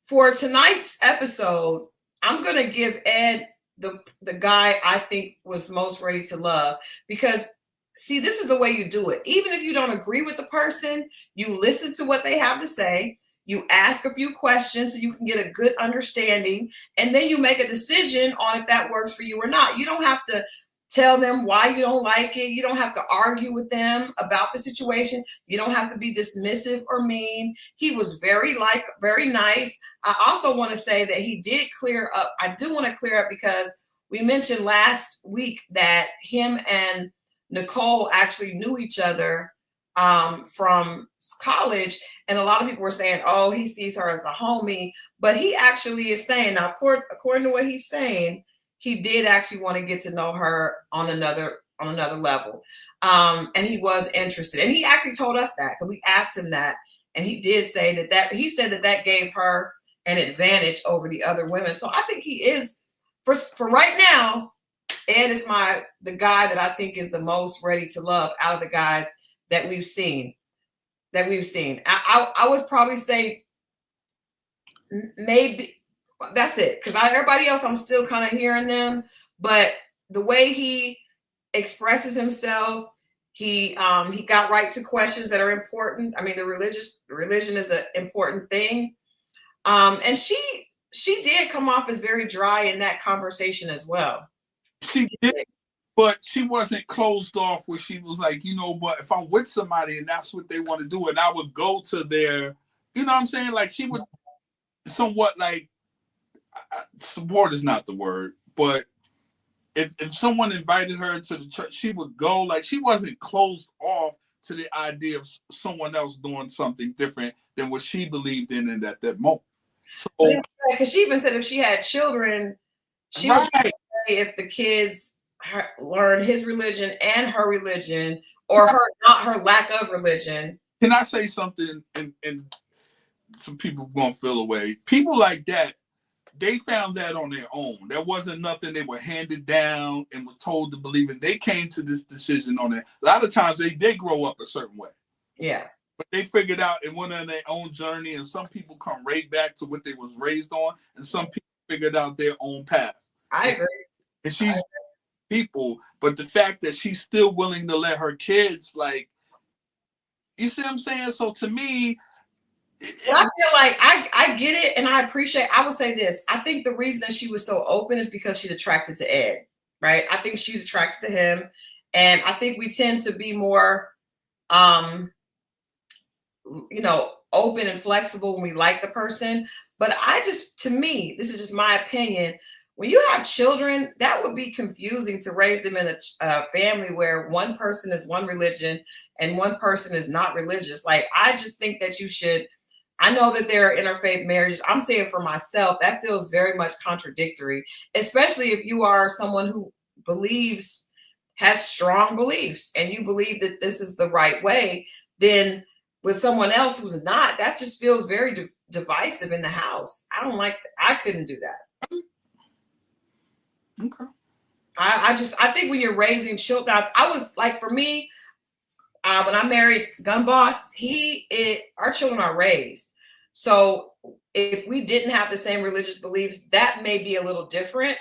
for tonight's episode, I'm gonna give Ed the guy I think was most ready to love, because see, this is the way you do it. Even if you don't agree with the person, you listen to what they have to say, you ask a few questions so you can get a good understanding, and then you make a decision on if that works for you or not. You don't have to tell them why you don't like it. You don't have to argue with them about the situation. You don't have to be dismissive or mean. He was very nice. I also want to say that he did clear up. I do want to clear up because we mentioned last week that him and Nicole actually knew each other from college. And a lot of people were saying, oh, he sees her as the homie. But he actually is saying, now, according to what he's saying, he did actually want to get to know her on another on another level. And he was interested. And he actually told us that, because we asked him that. And he did say that he said that gave her an advantage over the other women. So I think he is, for right now, Ed is the guy that I think is the most ready to love out of the guys that we've seen. I would probably say maybe that's it, because everybody else I'm still kind of hearing them, but the way he expresses himself, he got right to questions that are important. I mean, the religion is an important thing, and she did come off as very dry in that conversation as well. She did, but she wasn't closed off where she was like, but if I'm with somebody and that's what they want to do, and I would go to their, you know what I'm saying? Like, she would somewhat like, support is not the word, but if someone invited her to the church, she would go. Like, she wasn't closed off to the idea of someone else doing something different than what she believed in at that moment. So, because she even said if she had children, she would say if the kids learn his religion and her religion, or not her lack of religion. Can I say something? And some people gonna feel away. People like that, they found that on their own. There wasn't nothing they were handed down and was told to believe in. They came to this decision on it. A lot of times they grow up a certain way. Yeah. But they figured out and went on their own journey, and some people come right back to what they was raised on, and some people figured out their own path. I agree. And she's people, but the fact that she's still willing to let her kids, like, you see what I'm saying? So to me, I feel like I get it, and I appreciate. I would say this: I think the reason that she was so open is because she's attracted to Ed, right? I think she's attracted to him, and I think we tend to be more, open and flexible when we like the person. But to me, this is just my opinion. When you have children, that would be confusing to raise them in a family where one person is one religion and one person is not religious. Like, I just think that you should. I know that there are interfaith marriages. I'm saying for myself, that feels very much contradictory, especially if you are someone who has strong beliefs, and you believe that this is the right way. Then with someone else who's not, that just feels very divisive in the house. I don't like that. I couldn't do that. Okay. I think when you're raising children, I was like, for me, when I married Gun Boss, our children are raised. So if we didn't have the same religious beliefs, that may be a little different.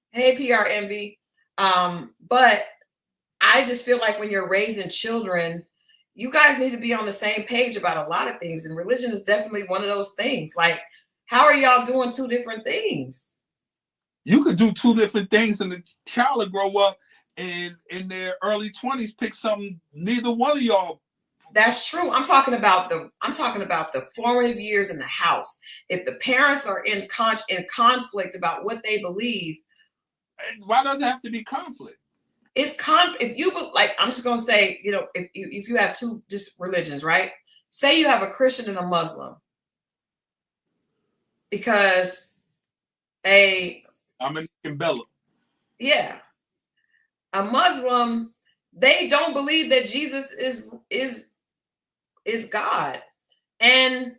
Hey, PR Envy. But I just feel like when you're raising children, you guys need to be on the same page about a lot of things. And religion is definitely one of those things. Like, how are y'all doing two different things? You could do two different things, and the child will grow up and in their early 20s pick something neither one of y'all. That's true. I'm talking about the formative years in the house. If the parents are in conflict about what they believe, why does it have to be conflict? It's if you like, I'm just gonna say, if you have two religions, right? Say you have a Christian and a Muslim, because I'm in Bella. Yeah. A Muslim, they don't believe that Jesus is God. And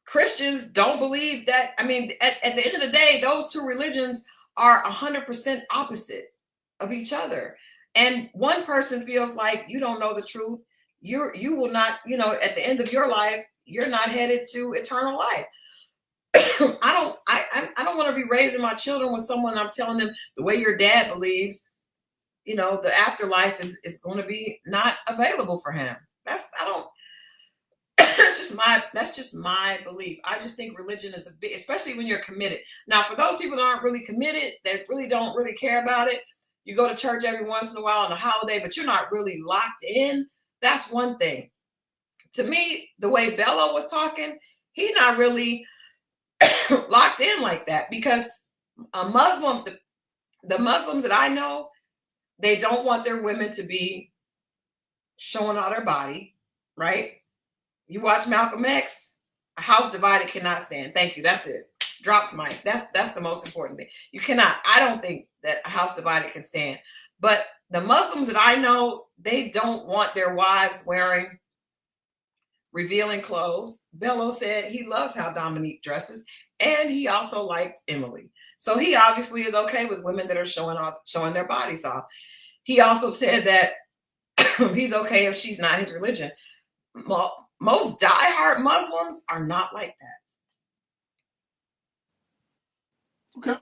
Christians don't believe that. I mean, at the end of the day, those two religions are 100% opposite of each other. And one person feels like you don't know the truth. You will not, at the end of your life, you're not headed to eternal life. I don't want to be raising my children with someone I'm telling them the way your dad believes, the afterlife is going to be not available for him. That's just my belief. I just think religion is especially when you're committed. Now, for those people that aren't really committed, that really don't really care about it, you go to church every once in a while on a holiday, but you're not really locked in. That's one thing. To me, the way Bello was talking, he's not really locked in like that, because a Muslim, the Muslims that I know, they don't want their women to be showing all their body, right? You watch Malcolm X, a house divided cannot stand. Thank you. That's it. Drops mic. That's the most important thing. You cannot. I don't think that a house divided can stand. But The Muslims that I know, they don't want their wives wearing revealing clothes. Bello said he loves how Dominique dresses, and he also liked Emily. So he obviously is okay with women that are showing their bodies off. He also said that he's okay if she's not his religion. Most diehard Muslims are not like that. Okay.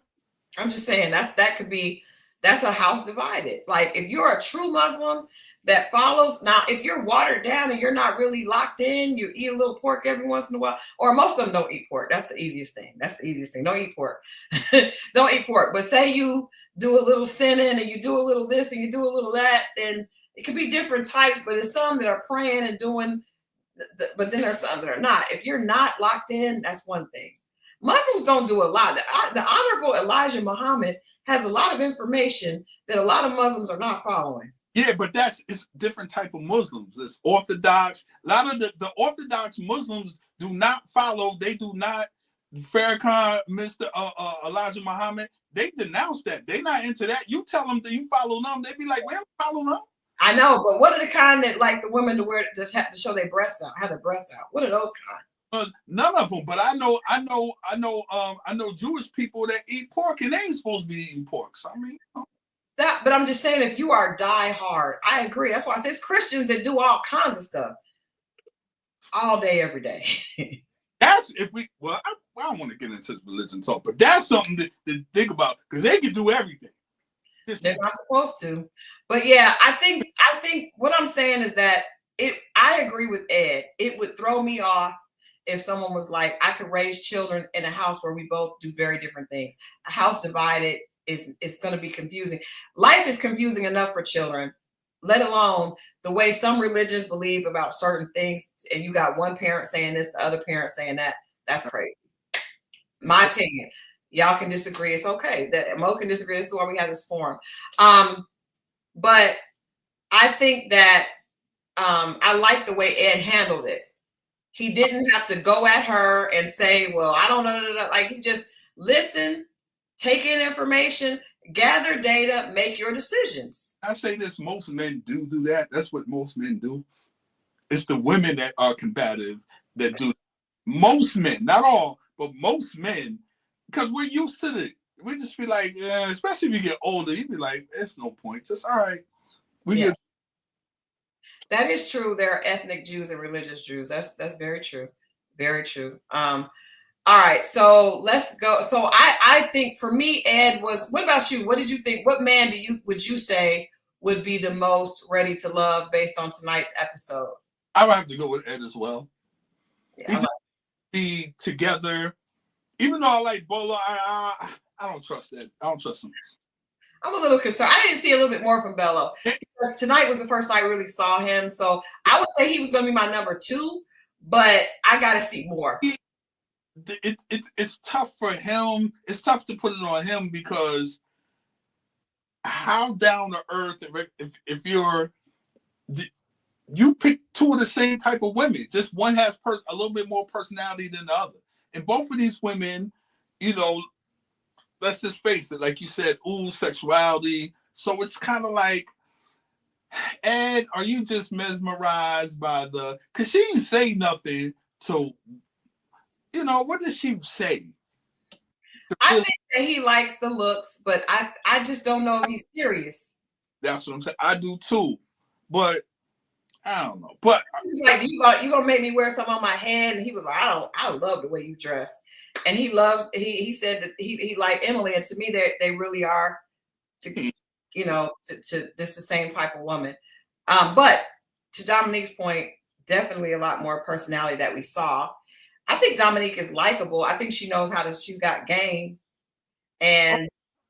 I'm just saying that's a house divided. Like if you're a true Muslim that follows, now if you're watered down and you're not really locked in, you eat a little pork every once in a while, or most of them don't eat pork. That's the easiest thing. Don't eat pork. Don't eat pork. But say you do a little sinning and you do a little this and you do a little that, and it could be different types, but there's some that are praying and doing, but then there's some that are not. If you're not locked in, that's one thing. Muslims don't do a lot. The Honorable Elijah Muhammad has a lot of information that a lot of Muslims are not following. Yeah, but it's different type of Muslims. It's Orthodox. A lot of the Orthodox Muslims do not follow. They do not. Farrakhan, Mr. Elijah Muhammad, they denounce that. They're not into that. You tell them that you follow them, they be like, "We don't follow them." I know, but what are the kind that like the women to wear to show their breasts out, have their breasts out? What are those kind? None of them, but I know Jewish people that eat pork and they ain't supposed to be eating pork. So I mean, but I'm just saying, if you are die hard, I agree. That's why I say it's Christians that do all kinds of stuff all day, every day. That's if we. Well, I don't want to get into religion talk, but that's something to think about because they can do everything. They're not supposed to. But yeah, I think what I'm saying is that I agree with Ed. It would throw me off if someone was like, I could raise children in a house where we both do very different things. A house divided is going to be confusing. Life is confusing enough for children, let alone the way some religions believe about certain things. And you got one parent saying this, the other parent saying that. That's crazy. My opinion. Y'all can disagree. It's okay. That Mo can disagree. This is why we have this forum. But I think that I like the way Ed handled it. He didn't have to go at her and say, well, I don't know. Like he just listen, take in information, gather data, make your decisions. I say this, most men do that. That's what most men do. It's the women that are combative that do. Most men, not all, but most men, because we're used to it. We just be like, yeah, especially if you get older, you'd be like, there's no point. Just all right. That is true. There are ethnic Jews and religious Jews. That's very true. Very true. All right. So let's go. So I think for me, Ed was, what about you? What did you think? What man would you say would be the most ready to love based on tonight's episode? I would have to go with Ed as well. Yeah, be together. Even though I like Bolo, I don't trust that. I don't trust him. I'm a little concerned. I didn't see a little bit more from Bello. Because tonight was the first I really saw him. So I would say he was going to be my number 2, but I got to see more. It's tough for him. It's tough to put it on him because how down to earth if you pick 2 of the same type of women. Just one has a little bit more personality than the other. And both of these women, let's just face it, like you said, sexuality. So it's kind of like, Ed, are you just mesmerized by because she didn't say nothing to, what did she say? I think that he likes the looks, but I just don't know if he's serious. That's what I'm saying. I do too. But I don't know. But he's like, you gonna make me wear something on my head? And he was like, I love the way you dress. And he said that he liked Emily, and to me they really are to this the same type of woman. But to Dominique's point, definitely a lot more personality that we saw. I think Dominique is likable. I think she knows she's got game. And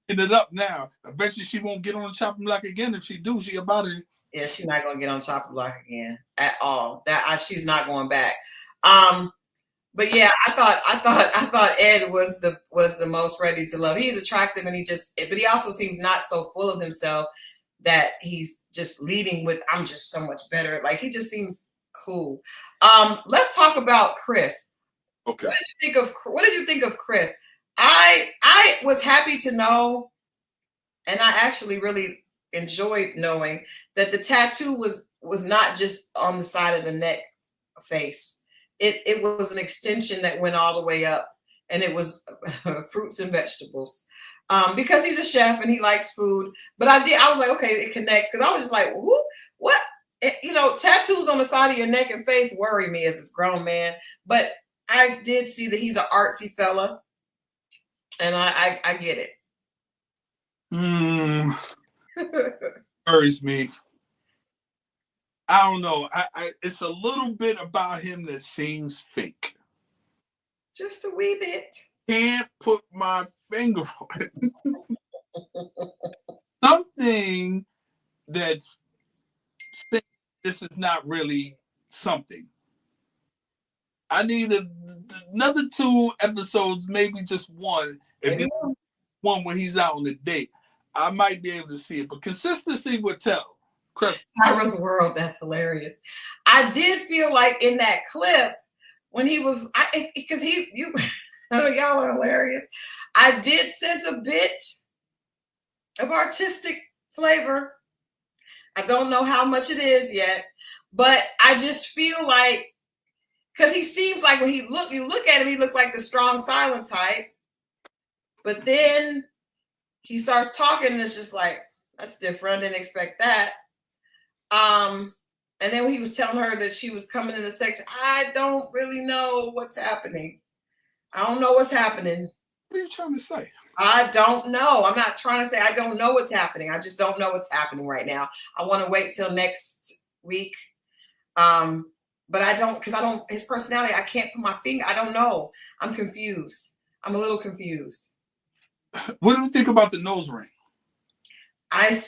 it up now. I bet you she won't get on the chopping block again. If she do, she about it. Yeah, she's not gonna get on chopping block again at all. She's not going back. But yeah, I thought Ed was the most ready to love. He's attractive, and but he also seems not so full of himself that he's just leading with, I'm just so much better. Like he just seems cool. Let's talk about Chris. Okay. What did you think of Chris? I was happy to know, and I actually really enjoyed knowing that the tattoo was not just on the side of the neck face. It was an extension that went all the way up, and it was fruits and vegetables. Because he's a chef and he likes food. But I was like, okay, it connects, because I was just like, what? Tattoos on the side of your neck and face worry me as a grown man. But I did see that he's an artsy fella, and I get it. Worries me. I don't know. It's a little bit about him that seems fake. Just a wee bit. Can't put my finger on it. Something that's saying this is not really something. I need another 2 episodes, maybe just one. If it's one when he's out on the date, I might be able to see it. But consistency would tell. Tyra's World, that's hilarious. I did feel like in that clip when he was, because y'all are hilarious. I did sense a bit of artistic flavor. I don't know how much it is yet, but I just feel like, because he seems like when you look at him, he looks like the strong, silent type. But then he starts talking, and it's just like, that's different. Didn't expect that. And then when he was telling her that she was coming in the section, I don't really know what's happening. I don't know what's happening. What are you trying to say? I don't know. I'm not trying to say I don't know what's happening. I just don't know what's happening right now. I want to wait till next week. But his personality, I can't put my finger. I don't know. I'm confused. I'm a little confused. What do you think about the nose ring?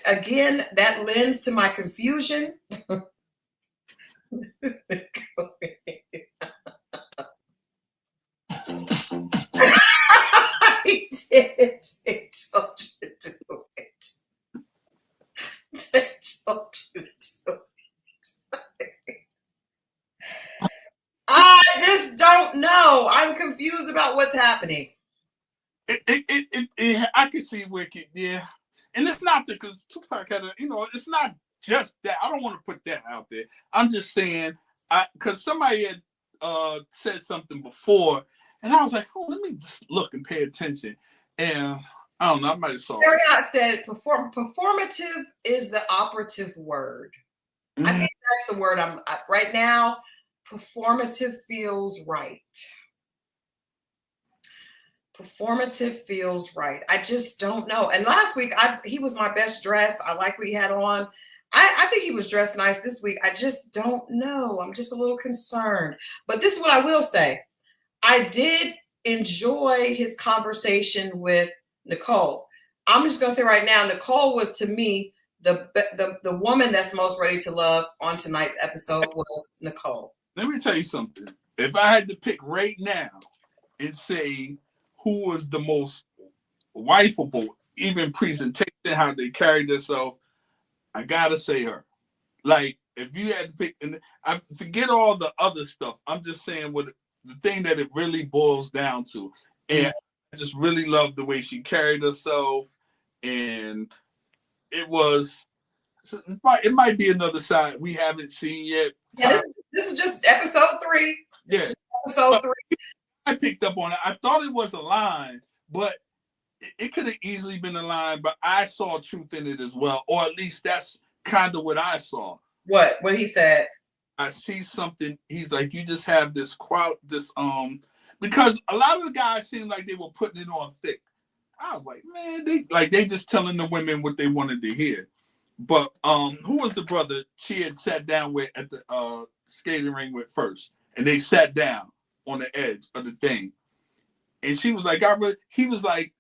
Again, that lends to my confusion. I did. They told you to do it. They told you to do it. I just don't know. I'm confused about what's happening. I can see Wicked, yeah. And it's not because Tupac had it's not just that. I don't want to put that out there. I'm just saying, because somebody had said something before, and I was like, oh, let me just look and pay attention. And I don't know, I might have saw Marriott said performative is the operative word. I think that's the word right now. Performative feels right. Performative feels right. I just don't know. And last week, he was my best dressed. I like what he had on. I think he was dressed nice this week. I just don't know. I'm just a little concerned. But this is what I will say. I did enjoy his conversation with Nicole. I'm just going to say right now, Nicole was, to me, the woman that's most ready to love on tonight's episode was Nicole. Let me tell you something. If I had to pick right now and say who was the most wifeable, even presentation, how they carried themselves, I gotta say her. Like, if you had to pick, and I forget all the other stuff. I'm just saying what the thing that it really boils down to. And I just really loved the way she carried herself. And it might be another side we haven't seen yet. Yeah, this is just episode 3. Yeah. Episode 3. I picked up on it. I thought it was a line, but it could have easily been a line, but I saw truth in it as well. Or at least that's kind of what I saw. What he said? I see something. He's like, you just have this because a lot of the guys seemed like they were putting it on thick. I was like, man, they just telling the women what they wanted to hear. But who was the brother she had sat down with at the skating ring with first? And they sat down on the edge of the thing. And she was like, she was like,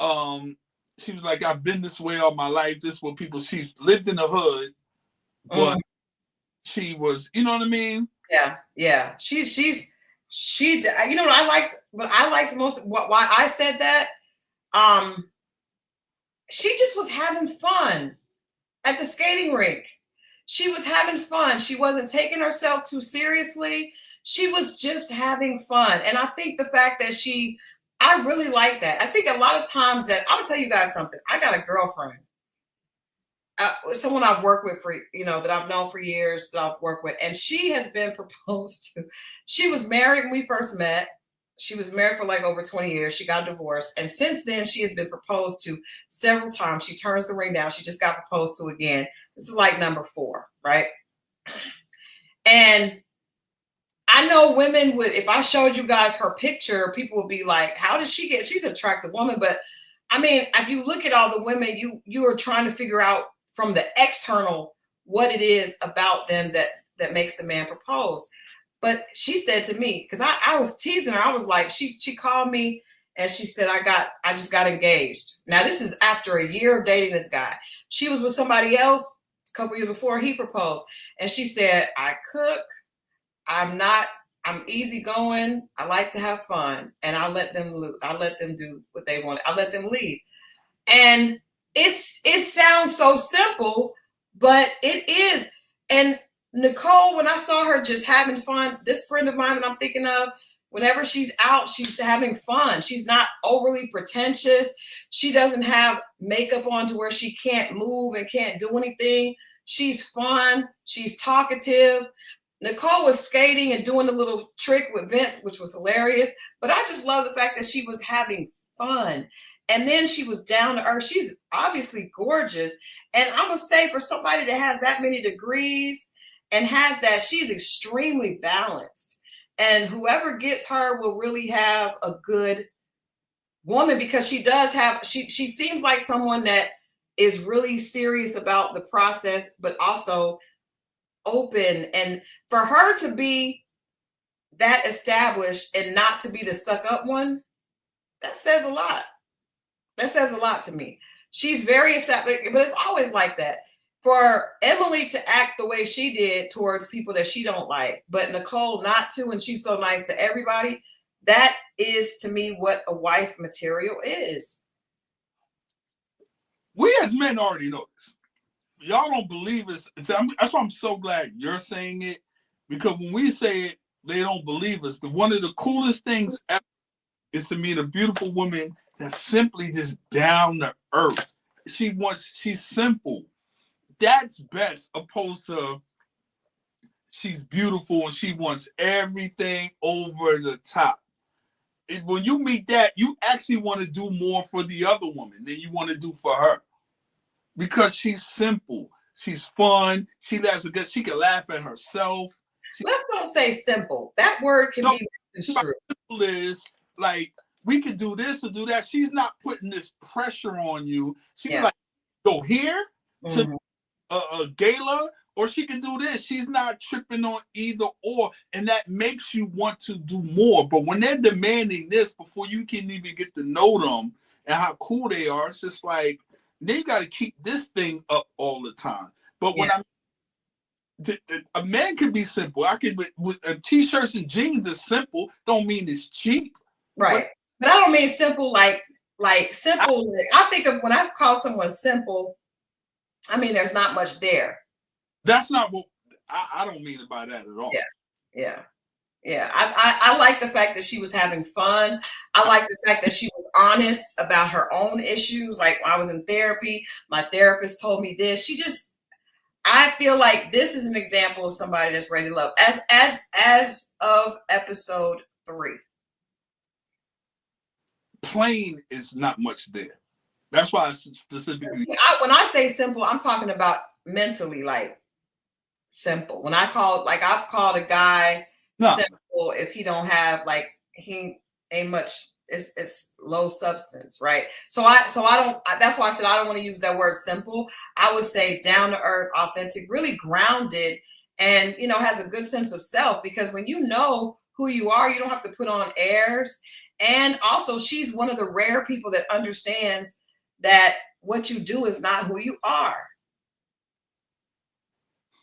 I've been this way all my life. This is what she's lived in the hood, but she was, you know what I mean? Yeah. She, you know what I liked most, why I said that, she just was having fun at the skating rink. She was having fun. She wasn't taking herself too seriously. She was just having fun. And I think the fact that I really like that. I think a lot of times I'm gonna tell you guys something. I got a girlfriend. someone I've worked with for, that I've known for years, that I've worked with, and she has been proposed to. She was married when we first met. She was married for like over 20 years. She got divorced. And since then, she has been proposed to several times. She turns the ring down. She just got proposed to again. This is like number 4, right? And I know women would, if I showed you guys her picture, people would be like, how did she get, she's an attractive woman. But I mean, if you look at all the women, you are trying to figure out from the external what it is about them that makes the man propose. But she said to me, because I was teasing her, I was like, she called me and she said, I just got engaged. Now, this is after a year of dating this guy. She was with somebody else a couple years before he proposed. And she said, I cook, I'm easygoing, I like to have fun, and I let them do what they want. I let them lead. And it sounds so simple, but it is. And Nicole, when I saw her just having fun, this friend of mine that I'm thinking of, whenever she's out, she's having fun. She's not overly pretentious. She doesn't have makeup on to where she can't move and can't do anything. She's fun. She's talkative. Nicole was skating and doing a little trick with Vince, which was hilarious. But I just love the fact that she was having fun. And then she was down to earth. She's obviously gorgeous. And I'm going to say, for somebody that has that many degrees and has that, she's extremely balanced. And whoever gets her will really have a good woman, because she does have, she seems like someone that is really serious about the process, but also open. And for her to be that established and not to be the stuck up one, that says a lot. That says a lot to me. She's very established, but it's always like that. For Emily to act the way she did towards people that she don't like, but Nicole not to, and she's so nice to everybody, that is to me what a wife material is. We as men already know this. Y'all don't believe it. That's why I'm so glad you're saying it, because when we say it, they don't believe us. One of the coolest things ever is to meet a beautiful woman that's simply just down to earth. She's simple. That's best, opposed to she's beautiful and she wants everything over the top. When you meet that, you actually want to do more for the other woman than you want to do for her, because she's simple, she's fun, she can laugh at herself. Let's don't say simple. That word can be construed. Simple is like, we could do this or do that. She's not putting this pressure on you. She's like, go here to a gala, or she can do this. She's not tripping on either or, and that makes you want to do more. But when they're demanding this before you can even get to know them and how cool they are, it's just like, they got to keep this thing up all the time. But when a man can be simple. I could with t-shirts and jeans is simple. Don't mean it's cheap, right? But I don't mean simple like simple. I think of when I call someone simple, I mean there's not much there. That's not what I don't mean by that at all. Yeah. I like the fact that she was having fun. I like the fact that she was honest about her own issues. Like, when I was in therapy, my therapist told me this. I feel like this is an example of somebody that's ready to love. As of episode 3. Plain is not much there. That's why I specifically. When I say simple, I'm talking about mentally, like simple. When I've called a guy simple if he don't have, like, he ain't much. It's low substance, right? So I don't. That's why I said I don't want to use that word simple. I would say down to earth, authentic, really grounded, and has a good sense of self. Because when you know who you are, you don't have to put on airs. And also, she's one of the rare people that understands that what you do is not who you are.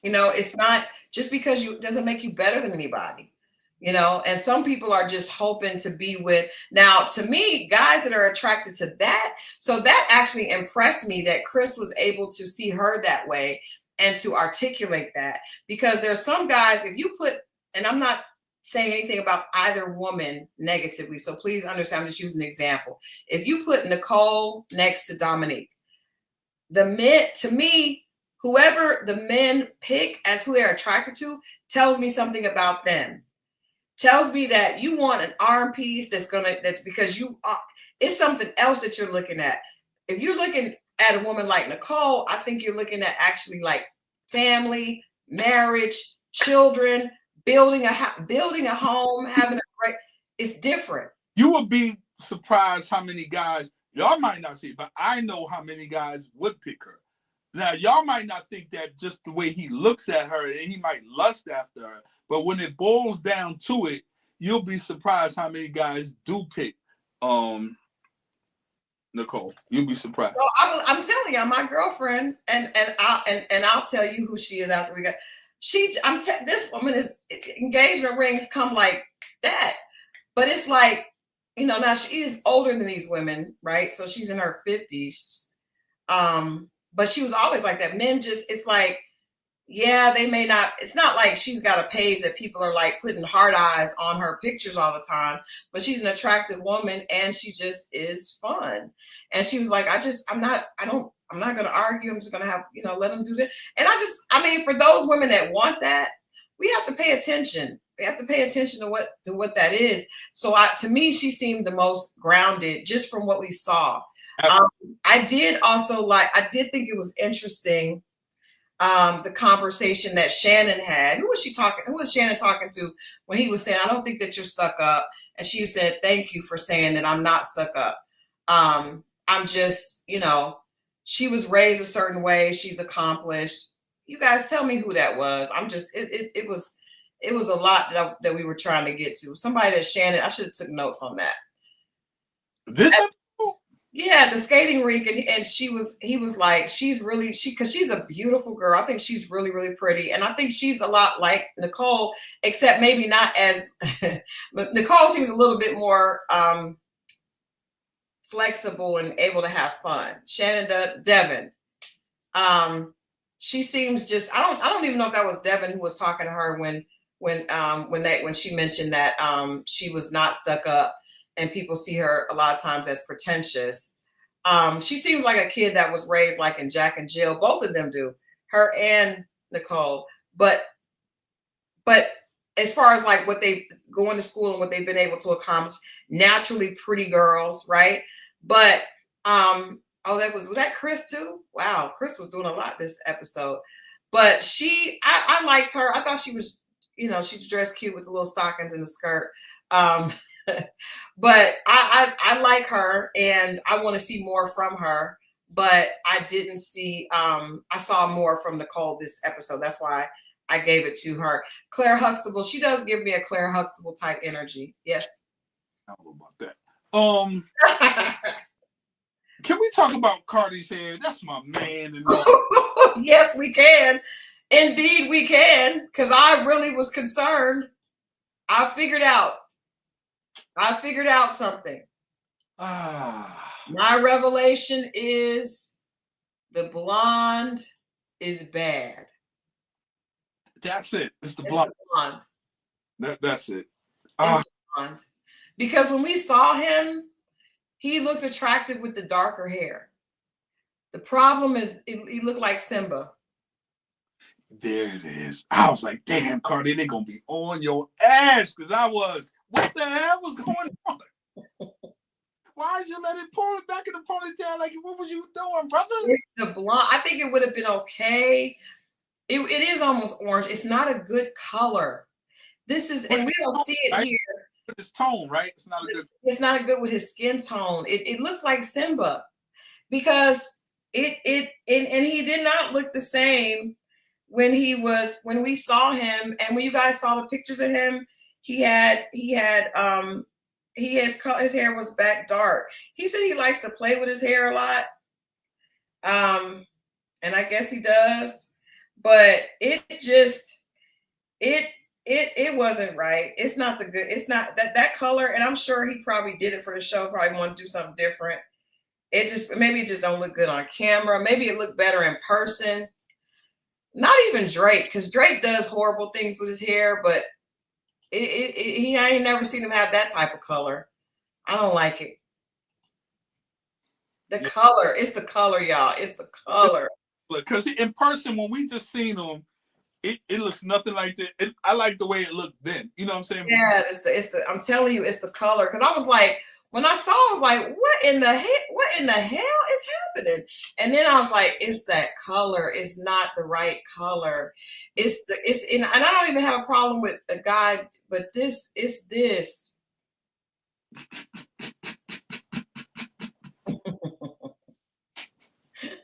It's not just because doesn't make you better than anybody. And some people are just hoping to be with. Now, to me, guys that are attracted to that. So that actually impressed me that Chris was able to see her that way and to articulate that, because there's some guys, if you put, and I'm not saying anything about either woman negatively, so please understand, I'm just using an example. If you put Nicole next to Dominique, to me, whoever the men pick as who they're attracted to tells me something about them. Tells me that you want an arm piece that's because you are, it's something else that you're looking at. If you're looking at a woman like Nicole, I think you're looking at actually like family, marriage, children, building a home, having a great, it's different. You would be surprised how many guys, y'all might not see, but I know how many guys would pick her. Now, y'all might not think that just the way he looks at her, and he might lust after her. But when it boils down to it, you'll be surprised how many guys do pick Nicole. You'll be surprised. Well, I'm telling you, my girlfriend, and I'll tell you who she is after we got. This woman is engagement rings come like that, but it's like, you know, now she is older than these women, right? So she's in her 50s. But she was always like that. Men just, it's like, yeah, they may not, it's not like she's got a page that people are like putting heart eyes on her pictures all the time, but she's an attractive woman and she just is fun. And she was like, I'm not going to argue. I'm just going to have, you know, let them do that. And I mean, for those women that want that, we have to pay attention. We have to pay attention to what that is. So to me, she seemed the most grounded just from what we saw. I did think it was interesting, the conversation that Shannon had. Who was Shannon talking to when he was saying, I don't think that you're stuck up? And she said, thank you for saying that I'm not stuck up. I'm just, you know, she was raised a certain way. She's accomplished. You guys tell me who that was. It was a lot that we were trying to get to. Somebody that Shannon, I should have took notes on that. Yeah, the skating rink, and he was like, because she's a beautiful girl. I think she's really, really pretty. And I think she's a lot like Nicole, except maybe not as, but Nicole seems a little bit more flexible and able to have fun. Shannon Devin, she seems just, I don't even know if that was Devin who was talking to her when she mentioned that she was not stuck up. And people see her a lot of times as pretentious. She seems like a kid that was raised like in Jack and Jill. Both of them do, her and Nicole. But as far as like what they going to school and what they've been able to accomplish, naturally pretty girls, right? But was that Chris too? Wow, Chris was doing a lot this episode. But I liked her. I thought she was, you know, she dressed cute with the little stockings and the skirt. But I like her and I want to see more from her, but I didn't see, I saw more from Nicole this episode. That's why I gave it to her. Claire Huxtable, she does give me a Claire Huxtable type energy. Yes. I don't know about that. Can we talk about Cardi's hair? That's my man. Yes, we can. Indeed, we can. Because I really was concerned. I figured out something. My revelation is the blonde is bad. That's it. It's the blonde. That's it. Blonde. Because when we saw him, he looked attractive with the darker hair. The problem is he looked like Simba. There it is. I was like, damn, Cardi, they're going to be on your ass. Because I was, what the hell was going on? Why did you let it pull it back in the ponytail? Like, what was you doing, brother? It's the blonde. I think it would have been okay. It is almost orange. It's not a good color. This is, and we don't see it here. His tone, right? It's not a good with his skin tone. It looks like Simba because and he did not look the same when we saw him, and when you guys saw the pictures of him, his hair was back dark. He said he likes to play with his hair a lot. And I guess he does, but it wasn't right. It's not that color. And I'm sure he probably did it for the show, probably wanted to do something different. Maybe it just don't look good on camera. Maybe it looked better in person. Not even Drake, because Drake does horrible things with his hair, but I ain't never seen him have that type of color. I don't like it. The color, it's the color, y'all. It's the color. Because in person, when we just seen him, it looks nothing like that. I like the way it looked then. You know what I'm saying? Yeah, it's the I'm telling you, it's the color. Because I was like, when I saw, I was like, what in the hell is happening? And then I was like, it's that color. It's not the right color. And I don't even have a problem with a guy, but this is this.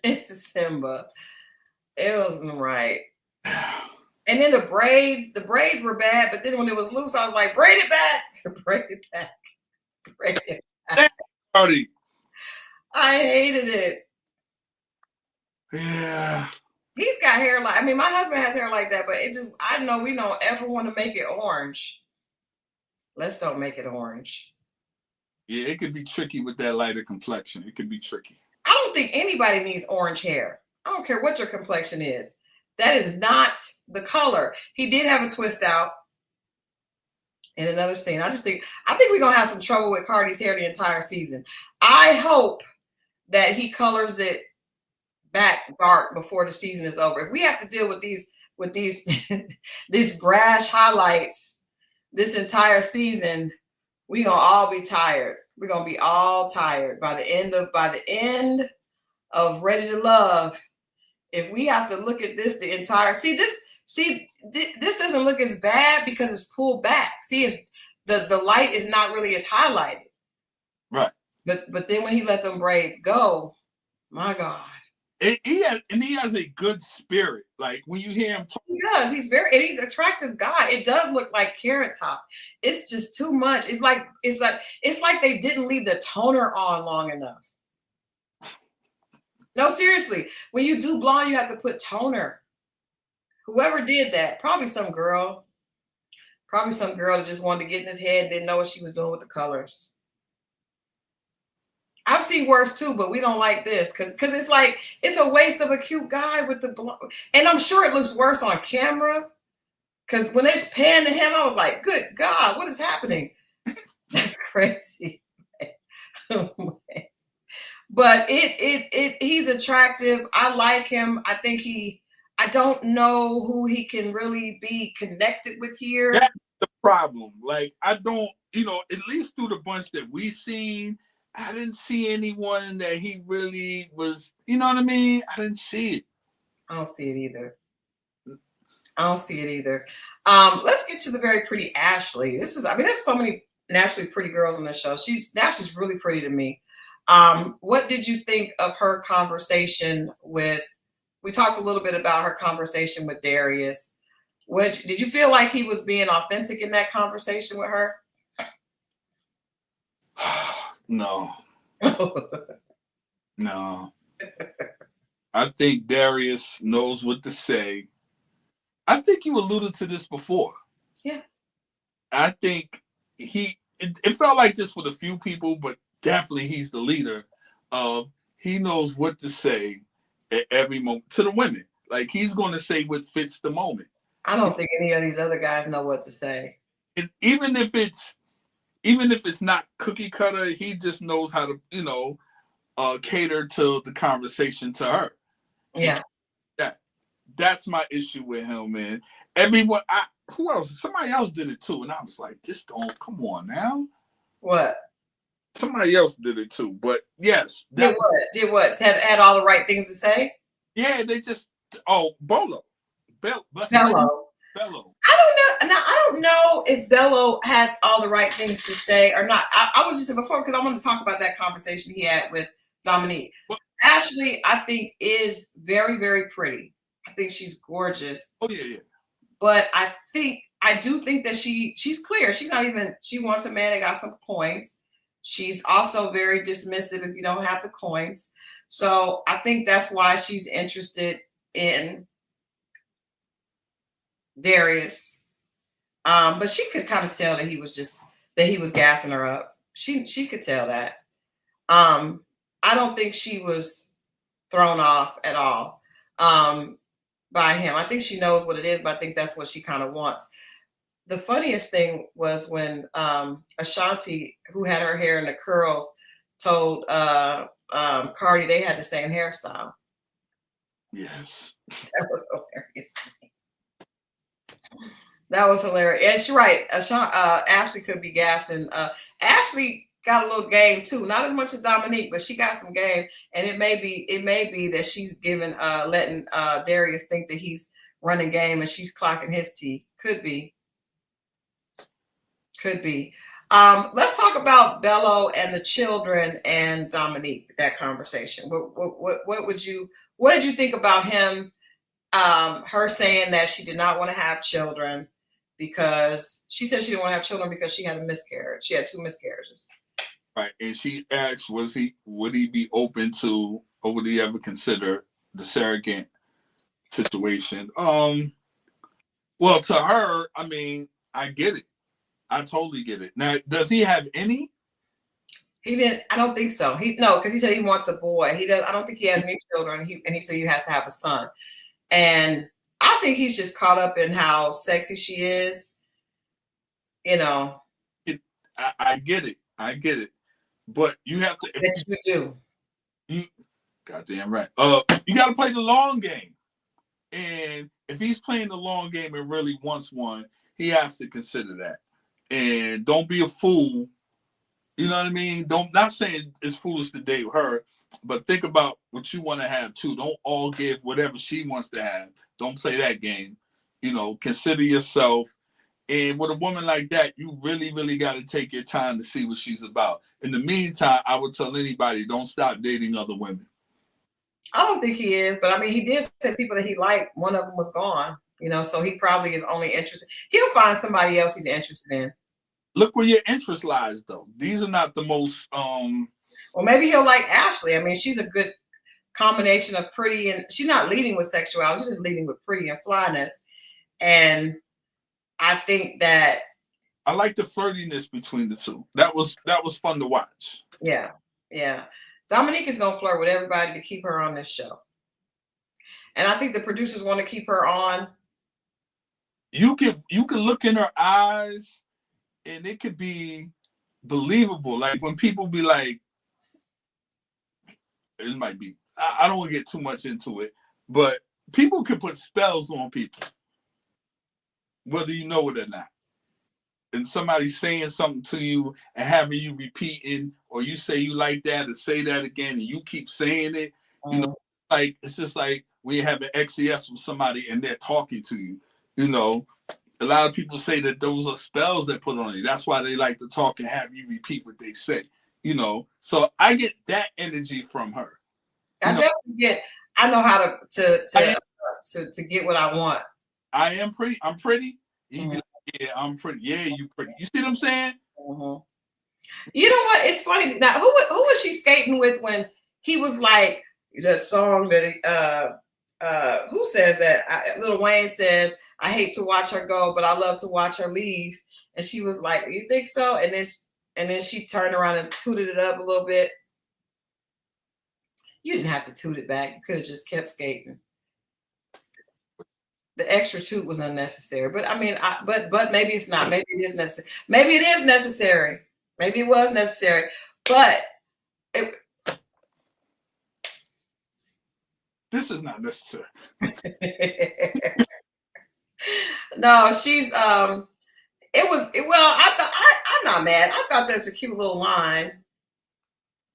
It's Simba. It wasn't right. And then the braids were bad, but then when it was loose, I was like, braid it back. Braid it back. Braid it back. I hated it. Yeah. He's got hair like, I mean, my husband has hair like that, but I know we don't ever want to make it orange. Let's don't make it orange. Yeah, it could be tricky with that lighter complexion. It could be tricky. I don't think anybody needs orange hair. I don't care what your complexion is. That is not the color. He did have a twist out in another scene. I think we're going to have some trouble with Cardi's hair the entire season. I hope that he colors it back dark before the season is over. If we have to deal with these these brash highlights this entire season, we're going to all be tired. We're going to be all tired by the end of Ready to Love. If we have to look at this the entire this doesn't look as bad because it's pulled back. See, it's the light is not really as highlighted. Right. But then when he let them braids go, my God. He has a good spirit. Like when you hear him talk. He does. He's an attractive guy. It does look like Carrot Top. It's just too much. It's like they didn't leave the toner on long enough. No, seriously. When you do blonde, you have to put toner. Whoever did that, probably some girl that just wanted to get in his head and didn't know what she was doing with the colors. I've seen worse too, but we don't like this because it's like it's a waste of a cute guy with the blonde. And I'm sure it looks worse on camera because when they panned to him, I was like, "Good God, what is happening?" That's crazy. But he's attractive. I like him. I think I don't know who he can really be connected with here. That's the problem. Like I don't, at least through the bunch that we seen. I didn't see anyone that he really was, you know what I mean? I didn't see it. I don't see it either. Let's get to the very pretty Ashley. There's so many naturally pretty girls on this show. She's really pretty to me. What did you think of her conversation we talked a little bit about her conversation with Darius. Did you feel like he was being authentic in that conversation with her? No. No. I think Darius knows what to say. I think you alluded to this before. Yeah. I think it felt like this with a few people, but definitely he's the leader. He knows what to say at every moment to the women. Like he's going to say what fits the moment. I don't think any of these other guys know what to say. And even if it's not cookie cutter, he just knows how to, cater to the conversation to her. Yeah. That's my issue with him, man. Everyone, who else? Somebody else did it too. And I was like, come on now. What? Somebody else did it too. But yes. Did what? Had all the right things to say? Yeah, they just, Bello. I don't know if Bello had all the right things to say or not. I was just saying before because I wanted to talk about that conversation he had with Dominique. Well, Ashley, I think, is very, very pretty. I think she's gorgeous. Oh yeah. But I do think that she's clear. She wants a man that got some coins. She's also very dismissive if you don't have the coins. So I think that's why she's interested in Darius. But she could kind of tell that he was gassing her up. She could tell that. I don't think she was thrown off at all by him. I think she knows what it is, but I think that's what she kind of wants. The funniest thing was when Ashanti, who had her hair in the curls, told Cardi they had the same hairstyle. Yes. That was hilarious. That was hilarious. And she's right. Ashley could be gassing. Ashley got a little game too. Not as much as Dominique, but she got some game. And it may be that she's letting Darius think that he's running game and she's clocking his tea. Could be. Let's talk about Bello and the children and Dominique. That conversation. What did you think about him? Her saying that she did not want to have children because she said she didn't want to have children because she had a miscarriage. She had 2 miscarriages. Right. And she asked, would he be open to, or would he ever consider the surrogate situation? Well, to her, I mean, I get it. I totally get it. Now, does he have any? He didn't. I don't think so. Because he said he wants a boy. He does. I don't think he has any children. He said he has to have a son. And I think he's just caught up in how sexy she is. You know. I get it. But you have to. Yes, you do. You goddamn right. You got to play the long game. And if he's playing the long game and really wants one, he has to consider that. And don't be a fool. You know what I mean? Not saying it's foolish to date her, but think about what you want to have too. Don't all give whatever she wants to have. Don't play that game. You know, consider yourself. And with a woman like that, you really, really got to take your time to see what she's about. In the meantime, I would tell anybody, don't stop dating other women. I don't think he is, but I mean, he did say people that he liked. One of them was gone, you know, so he probably is only interested. He'll find somebody else he's interested in. Look where your interest lies, though. These are not the most. Well, maybe he'll like Ashley. I mean, she's a good combination of pretty and she's not leading with sexuality. She's just leading with pretty and flyness. And I think that I like the flirtiness between the two. That was fun to watch. Yeah. Dominique is gonna flirt with everybody to keep her on this show. And I think the producers want to keep her on. You can look in her eyes and it could be believable. Like when people be like, it might be, I don't want to get too much into it, but people can put spells on people, whether you know it or not. And somebody's saying something to you and having you repeating, or you say you like that and say that again, and you keep saying it. You know, like it's just like when you have an XES with somebody and they're talking to you. You know, a lot of people say that those are spells they put on you. That's why they like to talk and have you repeat what they say. You know, so I get that energy from her. I know how to get what I want. I am pretty. I'm pretty. You be like, yeah, I'm pretty. Yeah, you pretty. You see what I'm saying? Mm-hmm. You know what? It's funny. Now, who was she skating with when he was like that song that who says that? Lil Wayne says, "I hate to watch her go, but I love to watch her leave." And she was like, "You think so?" And then she turned around and tooted it up a little bit. You didn't have to toot it back. You could have just kept skating. The extra toot was unnecessary. But I mean, but maybe it's not. Maybe it is necessary. Maybe it is necessary. Maybe it was necessary. But this is not necessary. No, she's I'm not mad. I thought that's a cute little line.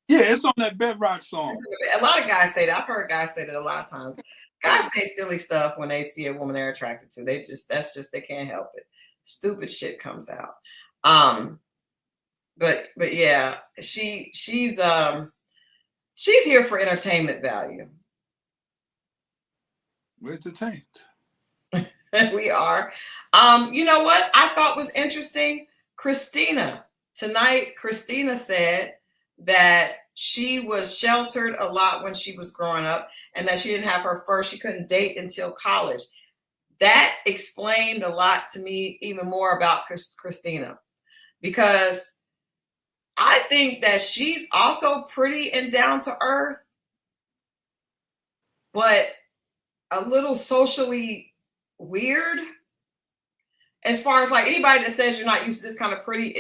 Yeah, it's on that Bedrock song. A lot of guys say that. I've heard guys say that a lot of times. Guys say silly stuff when they see a woman they're attracted to. They can't help it. Stupid shit comes out. But yeah, she's here for entertainment value. We're entertained. We are. You know what I thought was interesting? Christina said that she was sheltered a lot when she was growing up and that she didn't have she couldn't date until college. That explained a lot to me, even more about Christina, because I think that she's also pretty and down to earth, but a little socially weird. As far as like anybody that says you're not used to this kind of pretty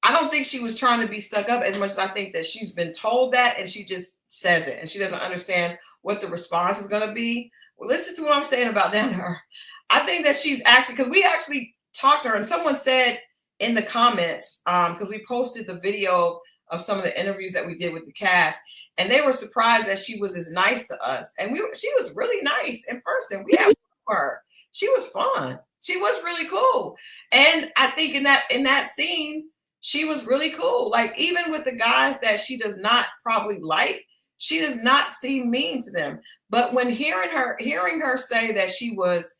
I don't think she was trying to be stuck up as much as I think that she's been told that and she just says it and she doesn't understand what the response is going to be. Well, listen to what I'm saying about down to her. I think that she's actually, because we actually talked to her, and someone said in the comments, because we posted the video of some of the interviews that we did with the cast, and they were surprised that she was as nice to us. And she was really nice in person. We had her. She was fun. She was really cool. And I think in that scene, she was really cool. Like, even with the guys that she does not probably like, she does not seem mean to them. But when hearing her say that she was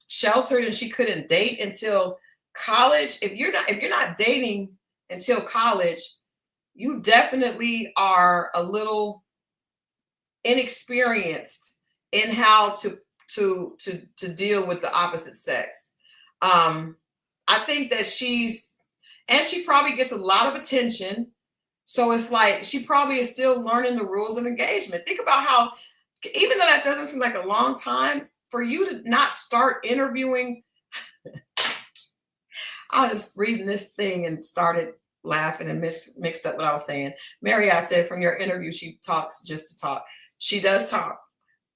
sheltered and she couldn't date until college, if you're not dating until college, you definitely are a little inexperienced in how to deal with the opposite sex. I think that she probably gets a lot of attention. So it's like she probably is still learning the rules of engagement. Think about how, even though that doesn't seem like a long time, for you to not start interviewing. I was reading this thing and started laughing and mixed up what I was saying. Mary, I said, from your interview, she talks just to talk. She does talk.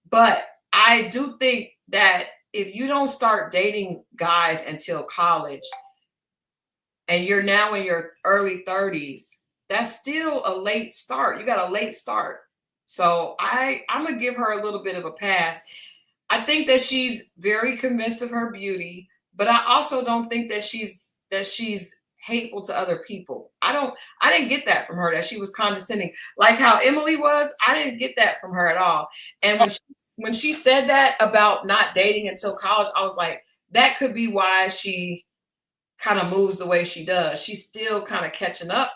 But I do think that if you don't start dating guys until college and you're now in your early 30s, that's still a late start. You got a late start. So I'm going to give her a little bit of a pass. I think that she's very convinced of her beauty, but I also don't think that she's hateful to other people. I didn't get that from her, that she was condescending like how Emily was. I didn't get that from her at all. And when she said that about not dating until college, I was like, that could be why she kind of moves the way she does. She's still kind of catching up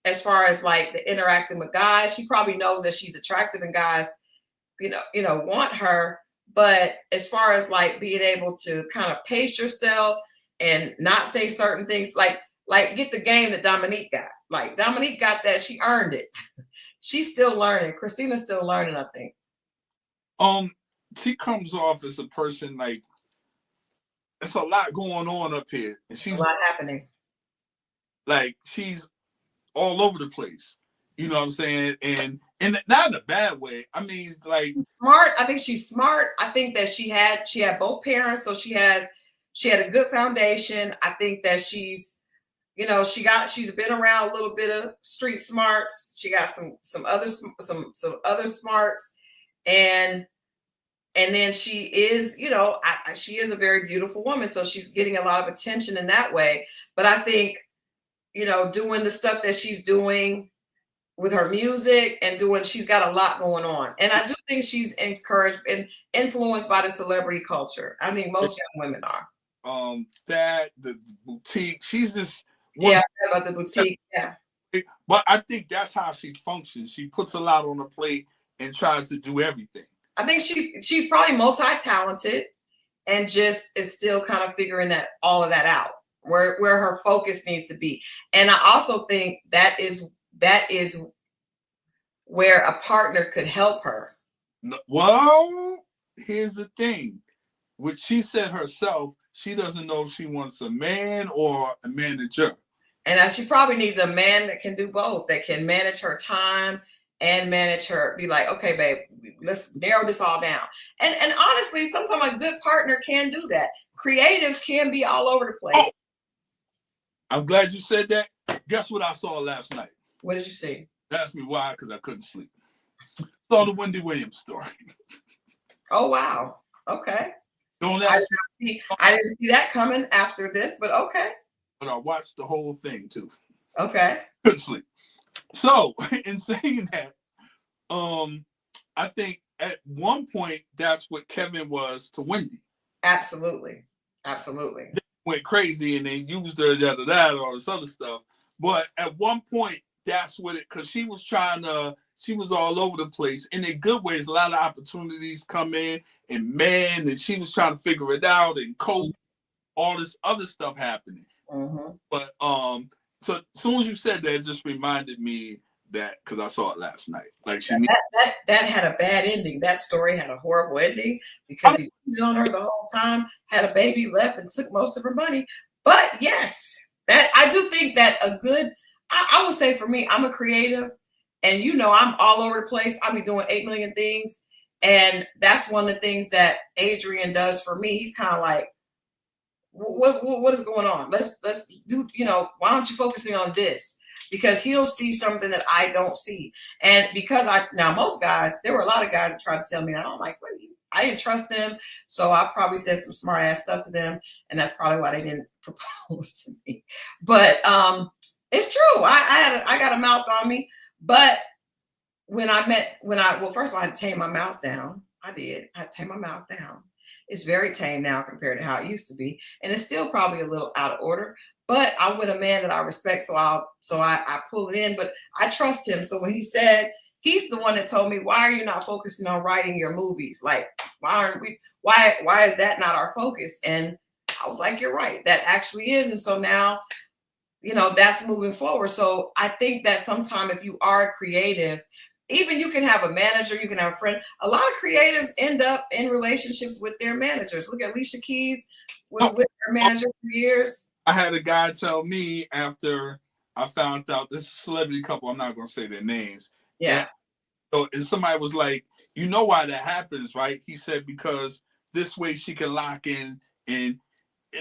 as far as like the interacting with guys. She probably knows that she's attractive and guys, want her. But as far as like being able to kind of pace yourself and not say certain things, like get the game that Dominique got. Like Dominique got that, she earned it. She's still learning. Christina's still learning, I think. She comes off as a person like, it's a lot going on up here, and she's a lot happening. Like, she's all over the place. You know what I'm saying? And not in a bad way. I mean, like, smart. I think she's smart. I think that she had both parents, so she had a good foundation. I think that she's been around a little bit of street smarts. She got some other smarts, and then she is, she is a very beautiful woman, so she's getting a lot of attention in that way. But I think, doing the stuff that she's doing with her music and she's got a lot going on. And I do think she's encouraged and influenced by the celebrity culture. I mean, most young women are. The boutique, she's just, about the boutique. Yeah. But I think that's how she functions. She puts a lot on her plate and tries to do everything. I think she's probably multi-talented and just is still kind of figuring all of that out, where her focus needs to be. And I also think that is where a partner could help her. Well, here's the thing. Which she said herself, she doesn't know if she wants a man or a manager. And she probably needs a man that can do both, that can manage her time and manage her, be like, okay, babe, let's narrow this all down. And honestly, sometimes a good partner can do that. Creatives can be all over the place. Oh, I'm glad you said that. Guess what I saw last night? What did you see? Ask me why, because I couldn't sleep. Saw the Wendy Williams story. Oh, wow. Okay. Don't ask me. I didn't see that coming after this, but okay. But I watched the whole thing too. Okay. Couldn't sleep. So, in saying that, I think at one point that's what Kevin was to Wendy. Absolutely. Absolutely. They went crazy and they used her, all this other stuff. But at one point, that's what because she was all over the place. In a good ways, a lot of opportunities come in, and she was trying to figure it out and cope, all this other stuff happening. Mm-hmm. But so as soon as you said that, it just reminded me that because I saw it last night. Like that had a bad ending. That story had a horrible ending because he cheated on her the whole time, had a baby, left, and took most of her money. But yes, that I do think that a good. I would say for me, I'm a creative, And you know, I'm all over the place. I'll be doing 8 million things. And that's one of the things that Adrian does for me. He's kind of like, what is going on? Let's do, you know, why aren't you focusing on this? Because he'll see something that I don't see. And because most guys, there were a lot of guys that tried to tell me that. I'm like, well, I didn't trust them. So I probably said some smart ass stuff to them. And that's probably why they didn't propose to me. But it's true. I got a mouth on me. But first of all, I had to tame my mouth down. I had to tame my mouth down. It's very tame now compared to how it used to be. And it's still probably a little out of order, but I'm with a man that I respect. So I pull it in, but I trust him. So when he said, he's the one that told me, why are you not focusing on writing your movies? Like, why is that not our focus? And I was like, you're right. That actually is. And so now, you know, that's moving forward. So I think that sometime if you are creative, even you can have a manager, you can have a friend. A lot of creatives end up in relationships with their managers. Look at Alicia Keys was with her manager for years. I had a guy tell me after I found out this celebrity couple, I'm not going to say their names. Yeah. And somebody was like, you know why that happens, right? He said, because this way she can lock in and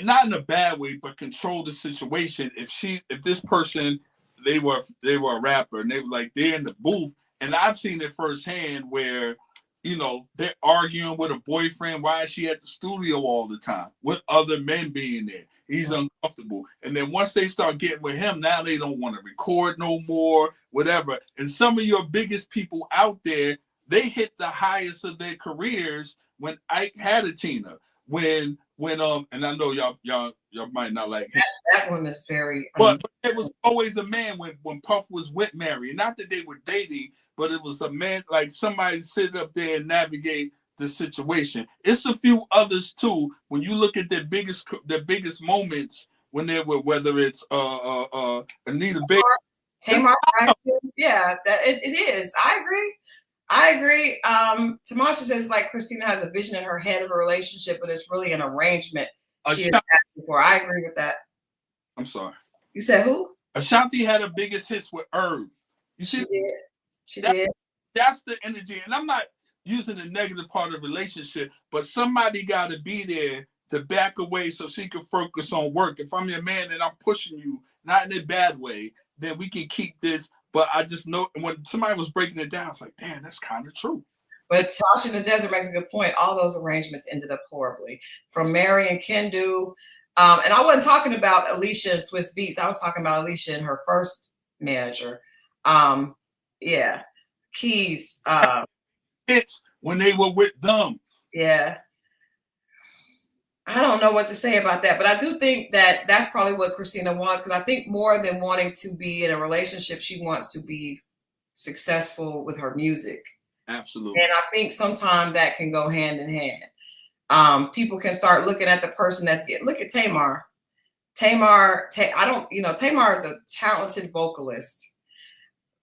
not in a bad way, but control the situation. If this person, they were a rapper and they were like, they're in the booth. And I've seen it firsthand where, you know, they're arguing with a boyfriend. Why is she at the studio all the time with other men being there? He's uncomfortable. And then once they start getting with him, now they don't want to record no more, whatever. And some of your biggest people out there, they hit the highest of their careers when Ike had a Tina. When and I know y'all might not like him. That one is very. But it was always a man when Puff was with Mary. Not that they were dating, but it was a man, like somebody sit up there and navigate the situation. It's a few others too. When you look at their biggest moments when they were, whether it's Anita Baker, Tamar, yeah, that it is. I agree. Tamasha says like Christina has a vision in her head of a relationship, but it's really an arrangement. She is asking for. I agree with that. I'm sorry. You said who? Ashanti had her biggest hits with Irv. You see, she did. That's the energy, and I'm not using the negative part of relationship, but somebody got to be there to back away so she can focus on work. If I'm your man and I'm pushing you, not in a bad way, then we can keep this. But I just know when somebody was breaking it down, I was like, damn, that's kind of true. But Tasha in the Desert makes a good point. All those arrangements ended up horribly. From Mary and Kendu. And I wasn't talking about Alicia and Swiss Beats. I was talking about Alicia and her first manager. Yeah. Keys. It's when they were with them. Yeah. I don't know what to say about that, but I do think that that's probably what Christina wants, because I think more than wanting to be in a relationship, she wants to be successful with her music. Absolutely. And I think sometimes that can go hand in hand. People can start looking at the person look at Tamar. Tamar is a talented vocalist,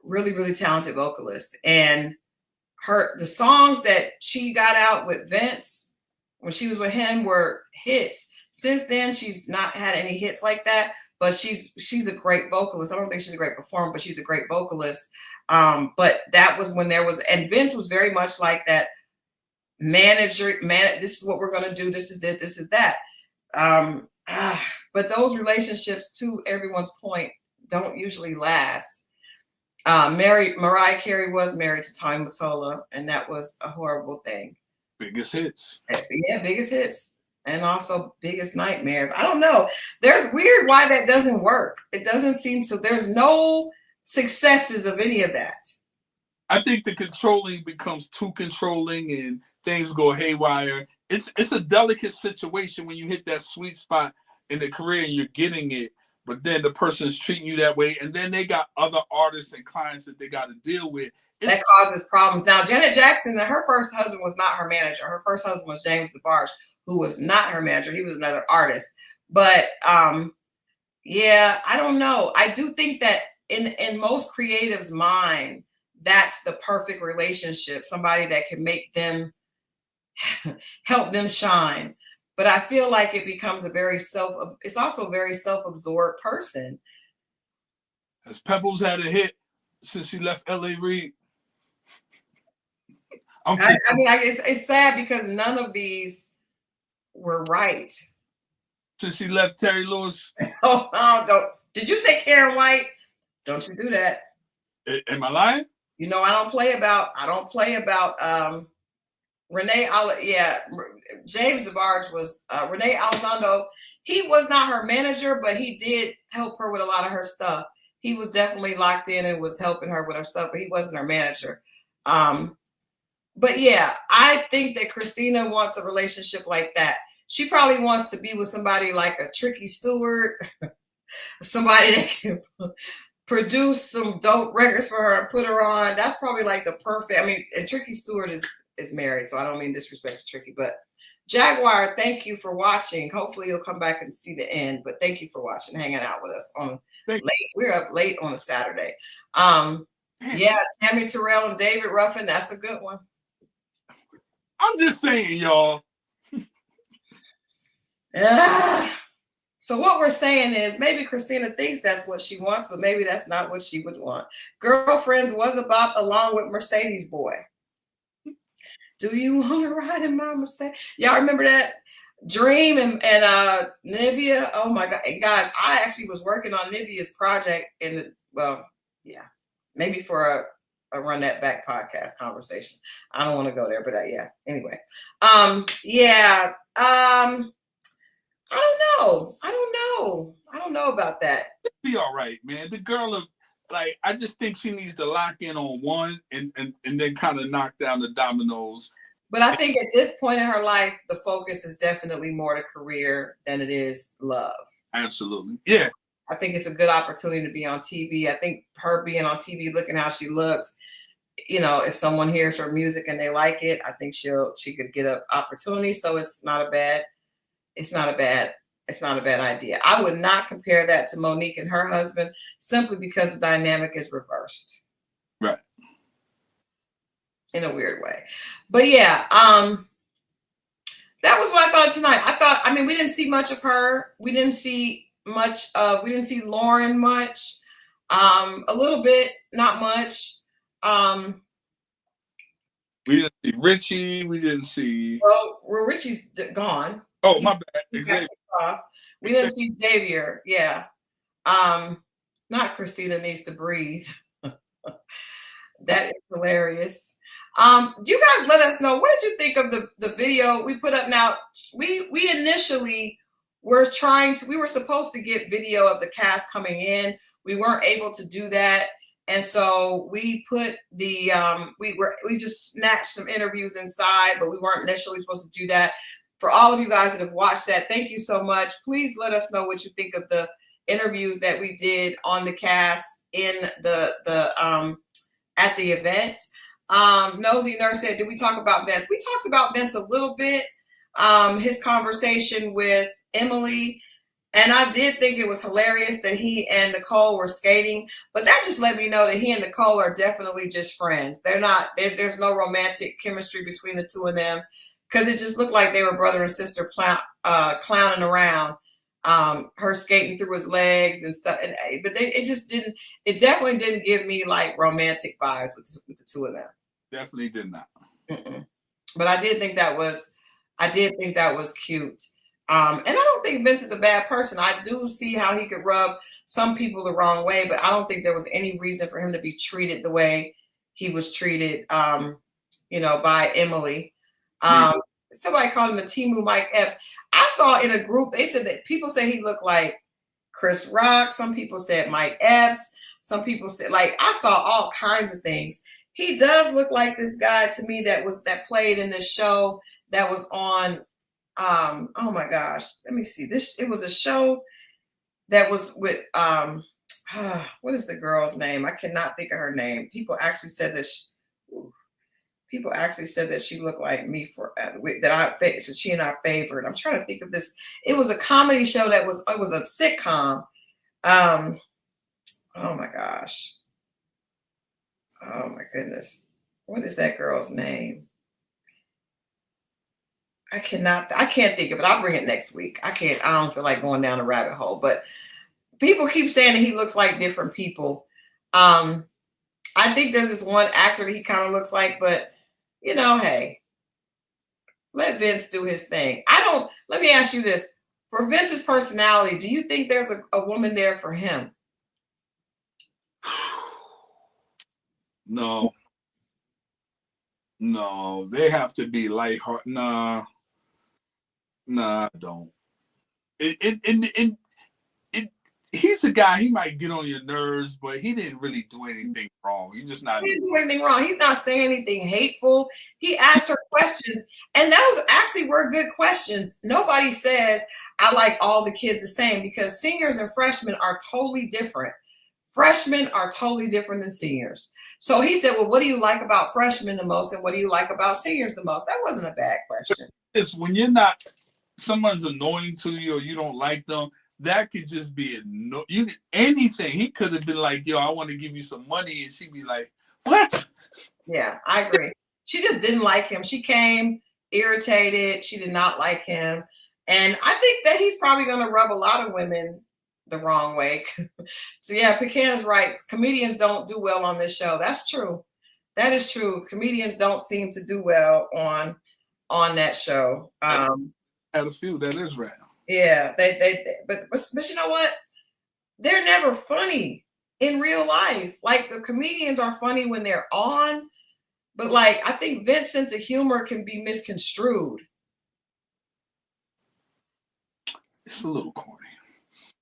really, really talented vocalist. And the songs that she got out with Vince when she was with him were hits. Since then, she's not had any hits like that, but she's a great vocalist. I don't think she's a great performer, but she's a great vocalist. But that was when and Vince was very much like that manager, this is what we're going to do. This is it. This is that. But those relationships, to everyone's point, don't usually last. Mariah Carey was married to Tommy Mottola, and that was a horrible thing. Biggest hits. Yeah, biggest hits. And also biggest nightmares. I don't know. There's weird why that doesn't work. It doesn't seem to. There's no successes of any of that. I think the controlling becomes too controlling and things go haywire. It's a delicate situation when you hit that sweet spot in the career and you're getting it, but then the person's treating you that way, and then they got other artists and clients that they got to deal with. That causes problems. Now, Janet Jackson, her first husband was not her manager. Her first husband was James DeBarge, who was not her manager. He was another artist. But yeah, I don't know. I do think that in most creatives' mind, that's the perfect relationship. Somebody that can make them, help them shine. But I feel like it becomes it's also a very self-absorbed person. As Pebbles had a hit, Since she left L.A. Reid. It's sad because none of these were right. Since she left Terry Lewis. Don't. Did you say Karen White? Don't you do that? Am I lying? You know, I don't play about Renee. James DeBarge was Renee Elizondo. He was not her manager, but he did help her with a lot of her stuff. He was definitely locked in and was helping her with her stuff, but he wasn't her manager. But yeah, I think that Christina wants a relationship like that. She probably wants to be with somebody like a Tricky Stewart, somebody that can produce some dope records for her and put her on. That's probably like the perfect. I mean, and Tricky Stewart is married, so I don't mean disrespect to Tricky, but Jaguar, thank you for watching. Hopefully you'll come back and see the end, but thank you for watching, hanging out with us on late. We're up late on a Saturday. Yeah, Tammy Terrell and David Ruffin, that's a good one. I'm just saying, y'all. So what we're saying is maybe Christina thinks that's what she wants, but maybe that's not what she would want. Girlfriends was about along with Mercedes Boy. Do you want to ride in my Mercedes? Y'all remember that? Dream and Nivea. Oh my God. And guys, I actually was working on Nivea's project maybe for a Run That Back podcast conversation. I don't want to go there, but anyway. I don't know about that. It'll be all right, man. The girl, I just think she needs to lock in on one and then kind of knock down the dominoes. But I think at this point in her life, the focus is definitely more to career than it is love. Absolutely. Yeah. I think it's a good opportunity to be on TV. I think her being on TV, looking how she looks, you know, if someone hears her music and they like it, I think she could get an opportunity. So it's not a bad idea. I would not compare that to Monique and her husband simply because the dynamic is reversed. Right. In a weird way. But yeah, that was what I thought tonight. We didn't see much of her. We didn't see Lauren much. A little bit, not much. We didn't see Richie. We didn't see. Well, Richie's gone. Oh, my bad. Xavier. We didn't see Xavier. Yeah. Not Christina Needs to Breathe. That is hilarious. Do you guys let us know, what did you think of the video we put up? Now, we initially were supposed to get video of the cast coming in. We weren't able to do that. And so we put we just snatched some interviews inside, but we weren't initially supposed to do that. For all of you guys that have watched that, thank you so much. Please let us know what you think of the interviews that we did on the cast in at the event. Nosy Nurse said, did we talk about Vince? We talked about Vince a little bit, his conversation with Emily. And I did think it was hilarious that he and Nicole were skating, but that just let me know that he and Nicole are definitely just friends. There's no romantic chemistry between the two of them, because it just looked like they were brother and sister clowning around, her skating through his legs and stuff. But it definitely didn't give me like romantic vibes with the two of them. Definitely did not. Mm-mm. But I did think that was cute. And I don't think Vince is a bad person. I do see how he could rub some people the wrong way, but I don't think there was any reason for him to be treated the way he was treated, by Emily. Somebody called him the Timu Mike Epps. I saw in a group, they said that people say he looked like Chris Rock. Some people said Mike Epps. Some people said, I saw all kinds of things. He does look like this guy to me that played in this show that was on. Oh my gosh, let me see this. It was a show that was with what is the girl's name? I cannot think of her name. People actually said that she looked like me so she and I favored. I'm trying to think of this. It was a comedy show it was a sitcom. Oh my gosh. Oh my goodness. What is that girl's name? I can't think of it. I'll bring it next week. I don't feel like going down a rabbit hole, but people keep saying that he looks like different people. I think there's this one actor that he kind of looks like, but you know, hey, let Vince do his thing. Let me ask you this. For Vince's personality, do you think there's a woman there for him? No. No, they have to be lighthearted. Nah, I don't. He's a guy, he might get on your nerves, but he didn't really do anything wrong. He just not. He didn't do anything wrong. He's not saying anything hateful. He asked her questions, and those actually were good questions. Nobody says, I like all the kids the same, because seniors and freshmen are totally different. Freshmen are totally different than seniors. So he said, well, what do you like about freshmen the most, and what do you like about seniors the most? That wasn't a bad question. It's when someone's annoying to you or you don't like them, that could just be anything. He could have been like, yo, I want to give you some money. And she'd be like, what? Yeah, I agree. She just didn't like him. She came irritated. She did not like him. And I think that he's probably going to rub a lot of women the wrong way. So yeah, Pecan's right. Comedians don't do well on this show. That's true. That is true. Comedians don't seem to do well on that show. Had a few, that is right. Yeah, but you know what? They're never funny in real life. Like, the comedians are funny when they're on, but like, I think Vince's sense of humor can be misconstrued. It's a little corny.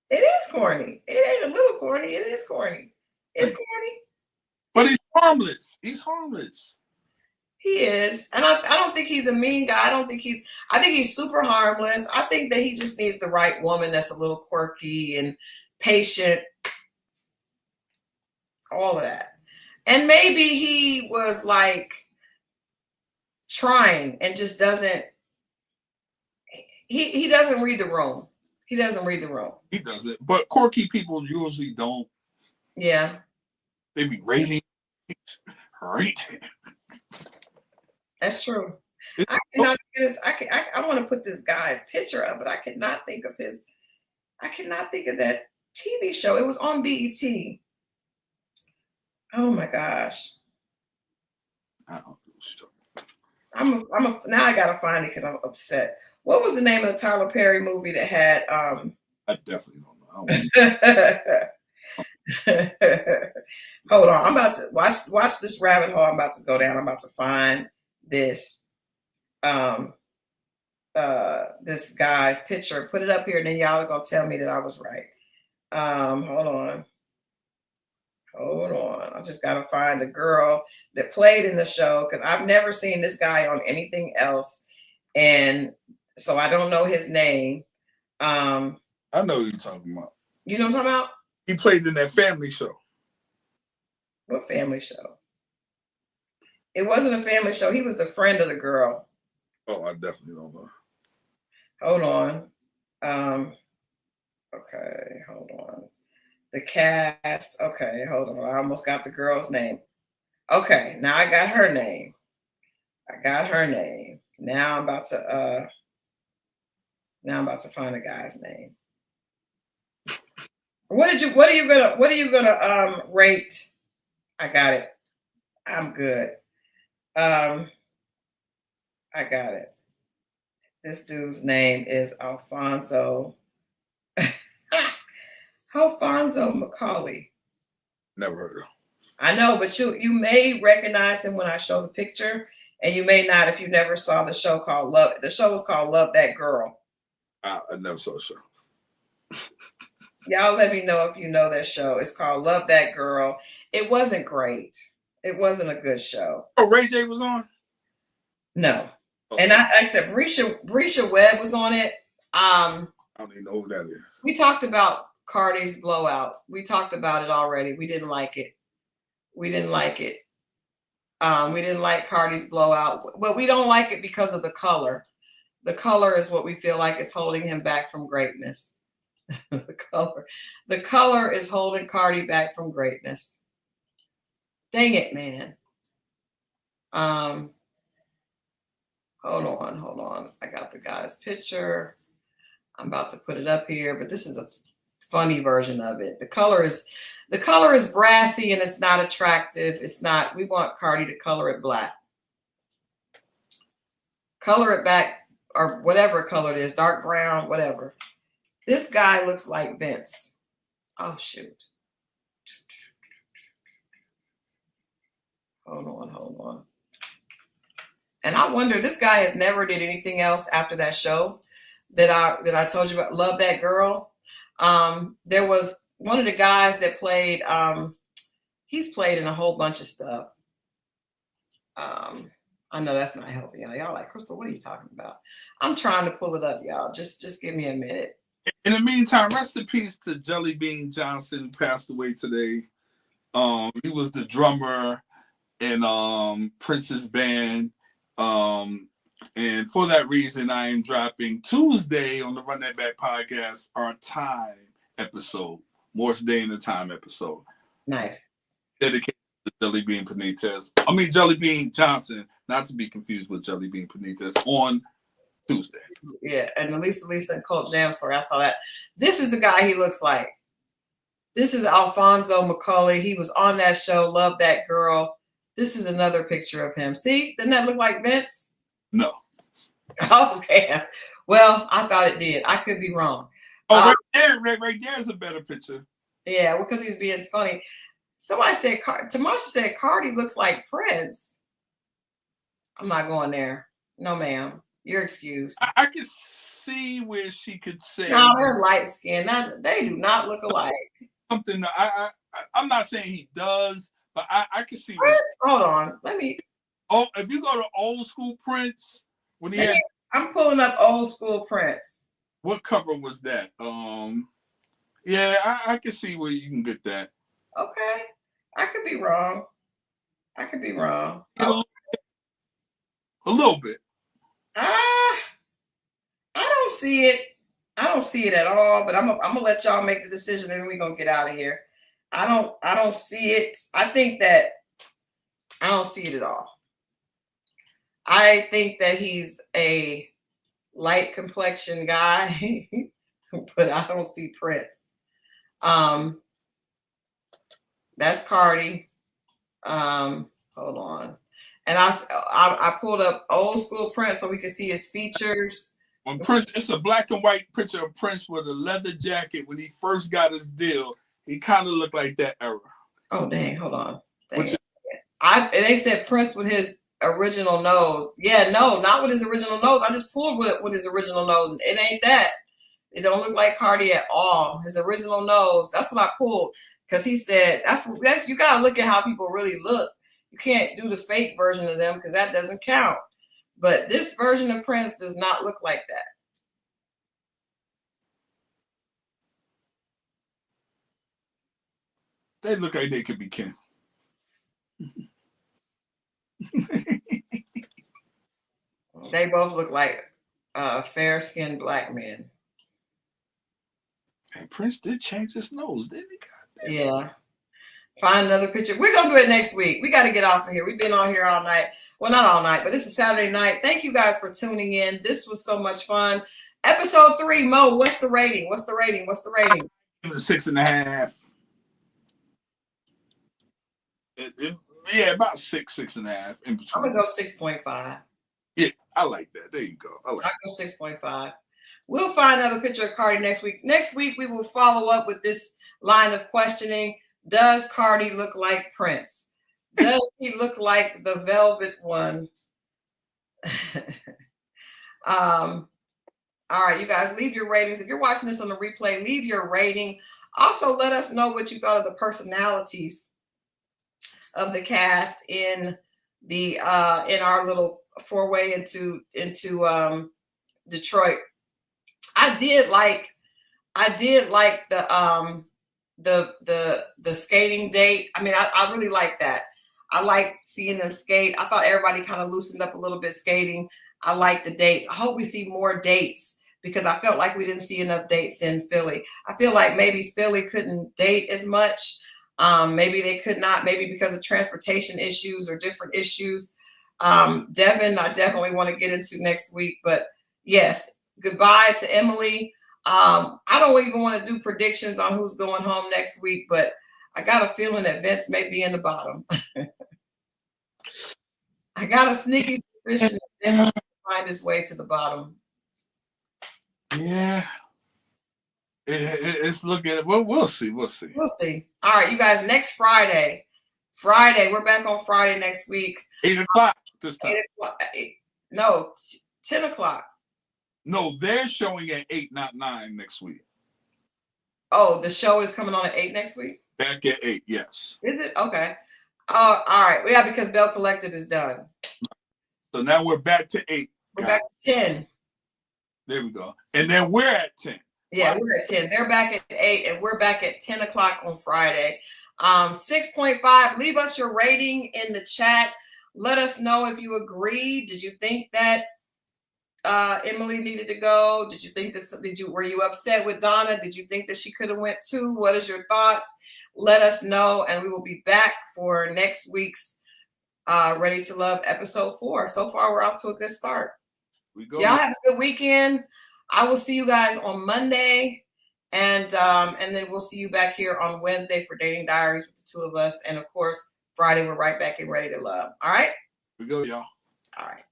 It is corny. It ain't a little corny. It is corny. It's corny. But he's harmless. He's harmless. He is. And I don't think he's a mean guy. I think he's super harmless. I think that he just needs the right woman that's a little quirky and patient. All of that. And maybe he was like trying and just doesn't, he doesn't read the room. He doesn't read the room. He doesn't. But quirky people usually don't. Yeah. They be rating. Right. That's true. I cannot think of this. I want to put this guy's picture up, but I cannot think of that TV show. It was on BET. Oh my gosh. Now I gotta find it because I'm upset. What was the name of the Tyler Perry movie that had I definitely don't know. Hold on. I'm about to watch this rabbit hole I'm about to go down. I'm about to find this this guy's picture. Put it up here, and then y'all are gonna tell me that I was right. Hold on. I just gotta find the girl that played in the show, because I've never seen this guy on anything else, and so I don't know his name. I know who you're talking about. You know what I'm talking about? He played in that family show. What family show? It wasn't a family show. He was the friend of the girl. Oh, I definitely don't know. Hold on. Okay, hold on. The cast. Okay, hold on. I almost got the girl's name. Okay, now I got her name. Now I'm about to find the guy's name. What are you gonna rate? I got it. I'm good. I got it. This dude's name is Alfonso Macaulay. Never heard of him. I know, but you may recognize him when I show the picture, and you may not if you never saw the show called Love. The show was called Love That Girl. I never saw the show. Y'all let me know if you know that show. It's called Love That Girl. It wasn't great. It wasn't a good show. Oh, Ray J was on? No. Okay. And I except Brisha Webb was on it. I don't even know who that is. We talked about Cardi's Blowout. We talked about it already. We didn't like it. We didn't like Cardi's Blowout, but we don't like it because of the color. The color is what we feel like is holding him back from greatness. The color is holding Cardi back from greatness. Dang it, man. Hold on. I got the guy's picture. I'm about to put it up here, but this is a funny version of it. The color is The color is brassy and it's not attractive. It's not. We want Cardi to color it black. Color it back, or whatever color it is, dark brown, whatever. This guy looks like Vince. Oh, shoot. Hold on. And I wonder, this guy has never did anything else after that show that I told you about. Love That Girl. There was one of the guys that played, he's played in a whole bunch of stuff. I know that's not helping y'all. Y'all like, Christal, what are you talking about? I'm trying to pull it up, y'all. Just give me a minute. In the meantime, rest in peace to Jelly Bean Johnson, who passed away today. He was the drummer in Prince's band. And for that reason, I am dropping Tuesday on the Run That Back podcast, our time episode, Morse Day in the Time episode. Nice. Dedicated to Jelly Bean Benitez. I mean, Jelly Bean Johnson, not to be confused with Jelly Bean Benitez, on Tuesday. Yeah, and Lisa and Colt Jam Story. I saw that. This is the guy he looks like. This is Alfonso McCulley. He was on that show, Love That Girl. This is another picture of him. See, doesn't that look like Vince? No. Okay. Well, I thought it did. I could be wrong. Oh, right there's a better picture. Yeah, well, because he's being funny. Somebody said, Tamasha said, Cardi looks like Prince. I'm not going there. No, ma'am. You're excused. I can see where she could say. No, they're light skinned. They do not look alike. Something I'm not saying he does, but I can see. Prince, hold on. Let me. Oh, if you go to old school Prince, when he had. I'm pulling up old school Prince. What cover was that? Yeah, I can see where you can get that. Okay. I could be wrong. A little bit. I don't see it. I don't see it at all, but I'm gonna let y'all make the decision and we're gonna get out of here. I don't see it. I think that I don't see it at all. I think that he's a light complexion guy, but I don't see Prince. That's Cardi. Hold on. And I pulled up old school Prince so we could see his features. When Prince, it's a black and white picture of Prince with a leather jacket when he first got his deal. He kind of looked like that era. Oh, dang. Hold on. And they said Prince with his original nose. Yeah, no, not with his original nose. I just pulled with his original nose. And it ain't that. It don't look like Cardi at all. His original nose. That's what I pulled. Because he said, that's you got to look at how people really look. You can't do the fake version of them because that doesn't count. But this version of Prince does not look like that. They look like they could be kin. They both look like fair-skinned black men. And Prince did change his nose, didn't he? Goddamn. Yeah. Find another picture. We're going to do it next week. We got to get off of here. We've been on here all night. Well, not all night, but this is Saturday night. Thank you guys for tuning in. This was so much fun. Episode 3, Mo, what's the rating? What's the rating? It was 6.5. Yeah, about 6.5 in between. I'm going to go 6.5. Yeah, I like that. There you go. I'll go 6.5. We'll find another picture of Cardi next week. Next week, we will follow up with this line of questioning. Does Cardi look like Prince? Does he look like the Velvet One? All right, you guys, leave your ratings. If you're watching this on the replay, leave your rating. Also, let us know what you thought of the personalities of the cast in the in our little four-way into Detroit. I did like the skating date. I mean, I really like that. I liked seeing them skate. I thought everybody kind of loosened up a little bit skating. I like the dates. I hope we see more dates because I felt like we didn't see enough dates in Philly. I feel like maybe Philly couldn't date as much. Maybe they could not, maybe because of transportation issues or different issues. Devin, I definitely want to get into next week, but yes, goodbye to Emily. I don't even want to do predictions on who's going home next week, but I got a feeling that Vince may be in the bottom. I got a sneaky suspicion that Vince will find his way to the bottom. Yeah. It's looking. Well, we'll see. We'll see. We'll see. All right, you guys. Next Friday. We're back on Friday next week. 8 o'clock this time. 8 o'clock. No, 10 o'clock. No, they're showing at 8, not 9 next week. Oh, the show is coming on at 8 next week? Back at 8, yes. Is it? Okay. All right. Yeah, because Bell Collective is done. So now we're back to 8. We're back to 10. There we go. And then we're at 10. Yeah, right? We're at 10. They're back at 8, and we're back at 10 o'clock on Friday. 6.5. Leave us your rating in the chat. Let us know if you agree. Did you think that Emily needed to go? Did you think this? Were you upset with Donna? Did you think that she could have went too? What is your thoughts? Let us know, and we will be back for next week's Ready to Love episode 4. So far, we're off to a good start. Y'all have a good weekend. I will see you guys on Monday, and then we'll see you back here on Wednesday for Dating Diaries with the two of us, and of course Friday we're right back in Ready to Love. All right. We go, y'all. All right.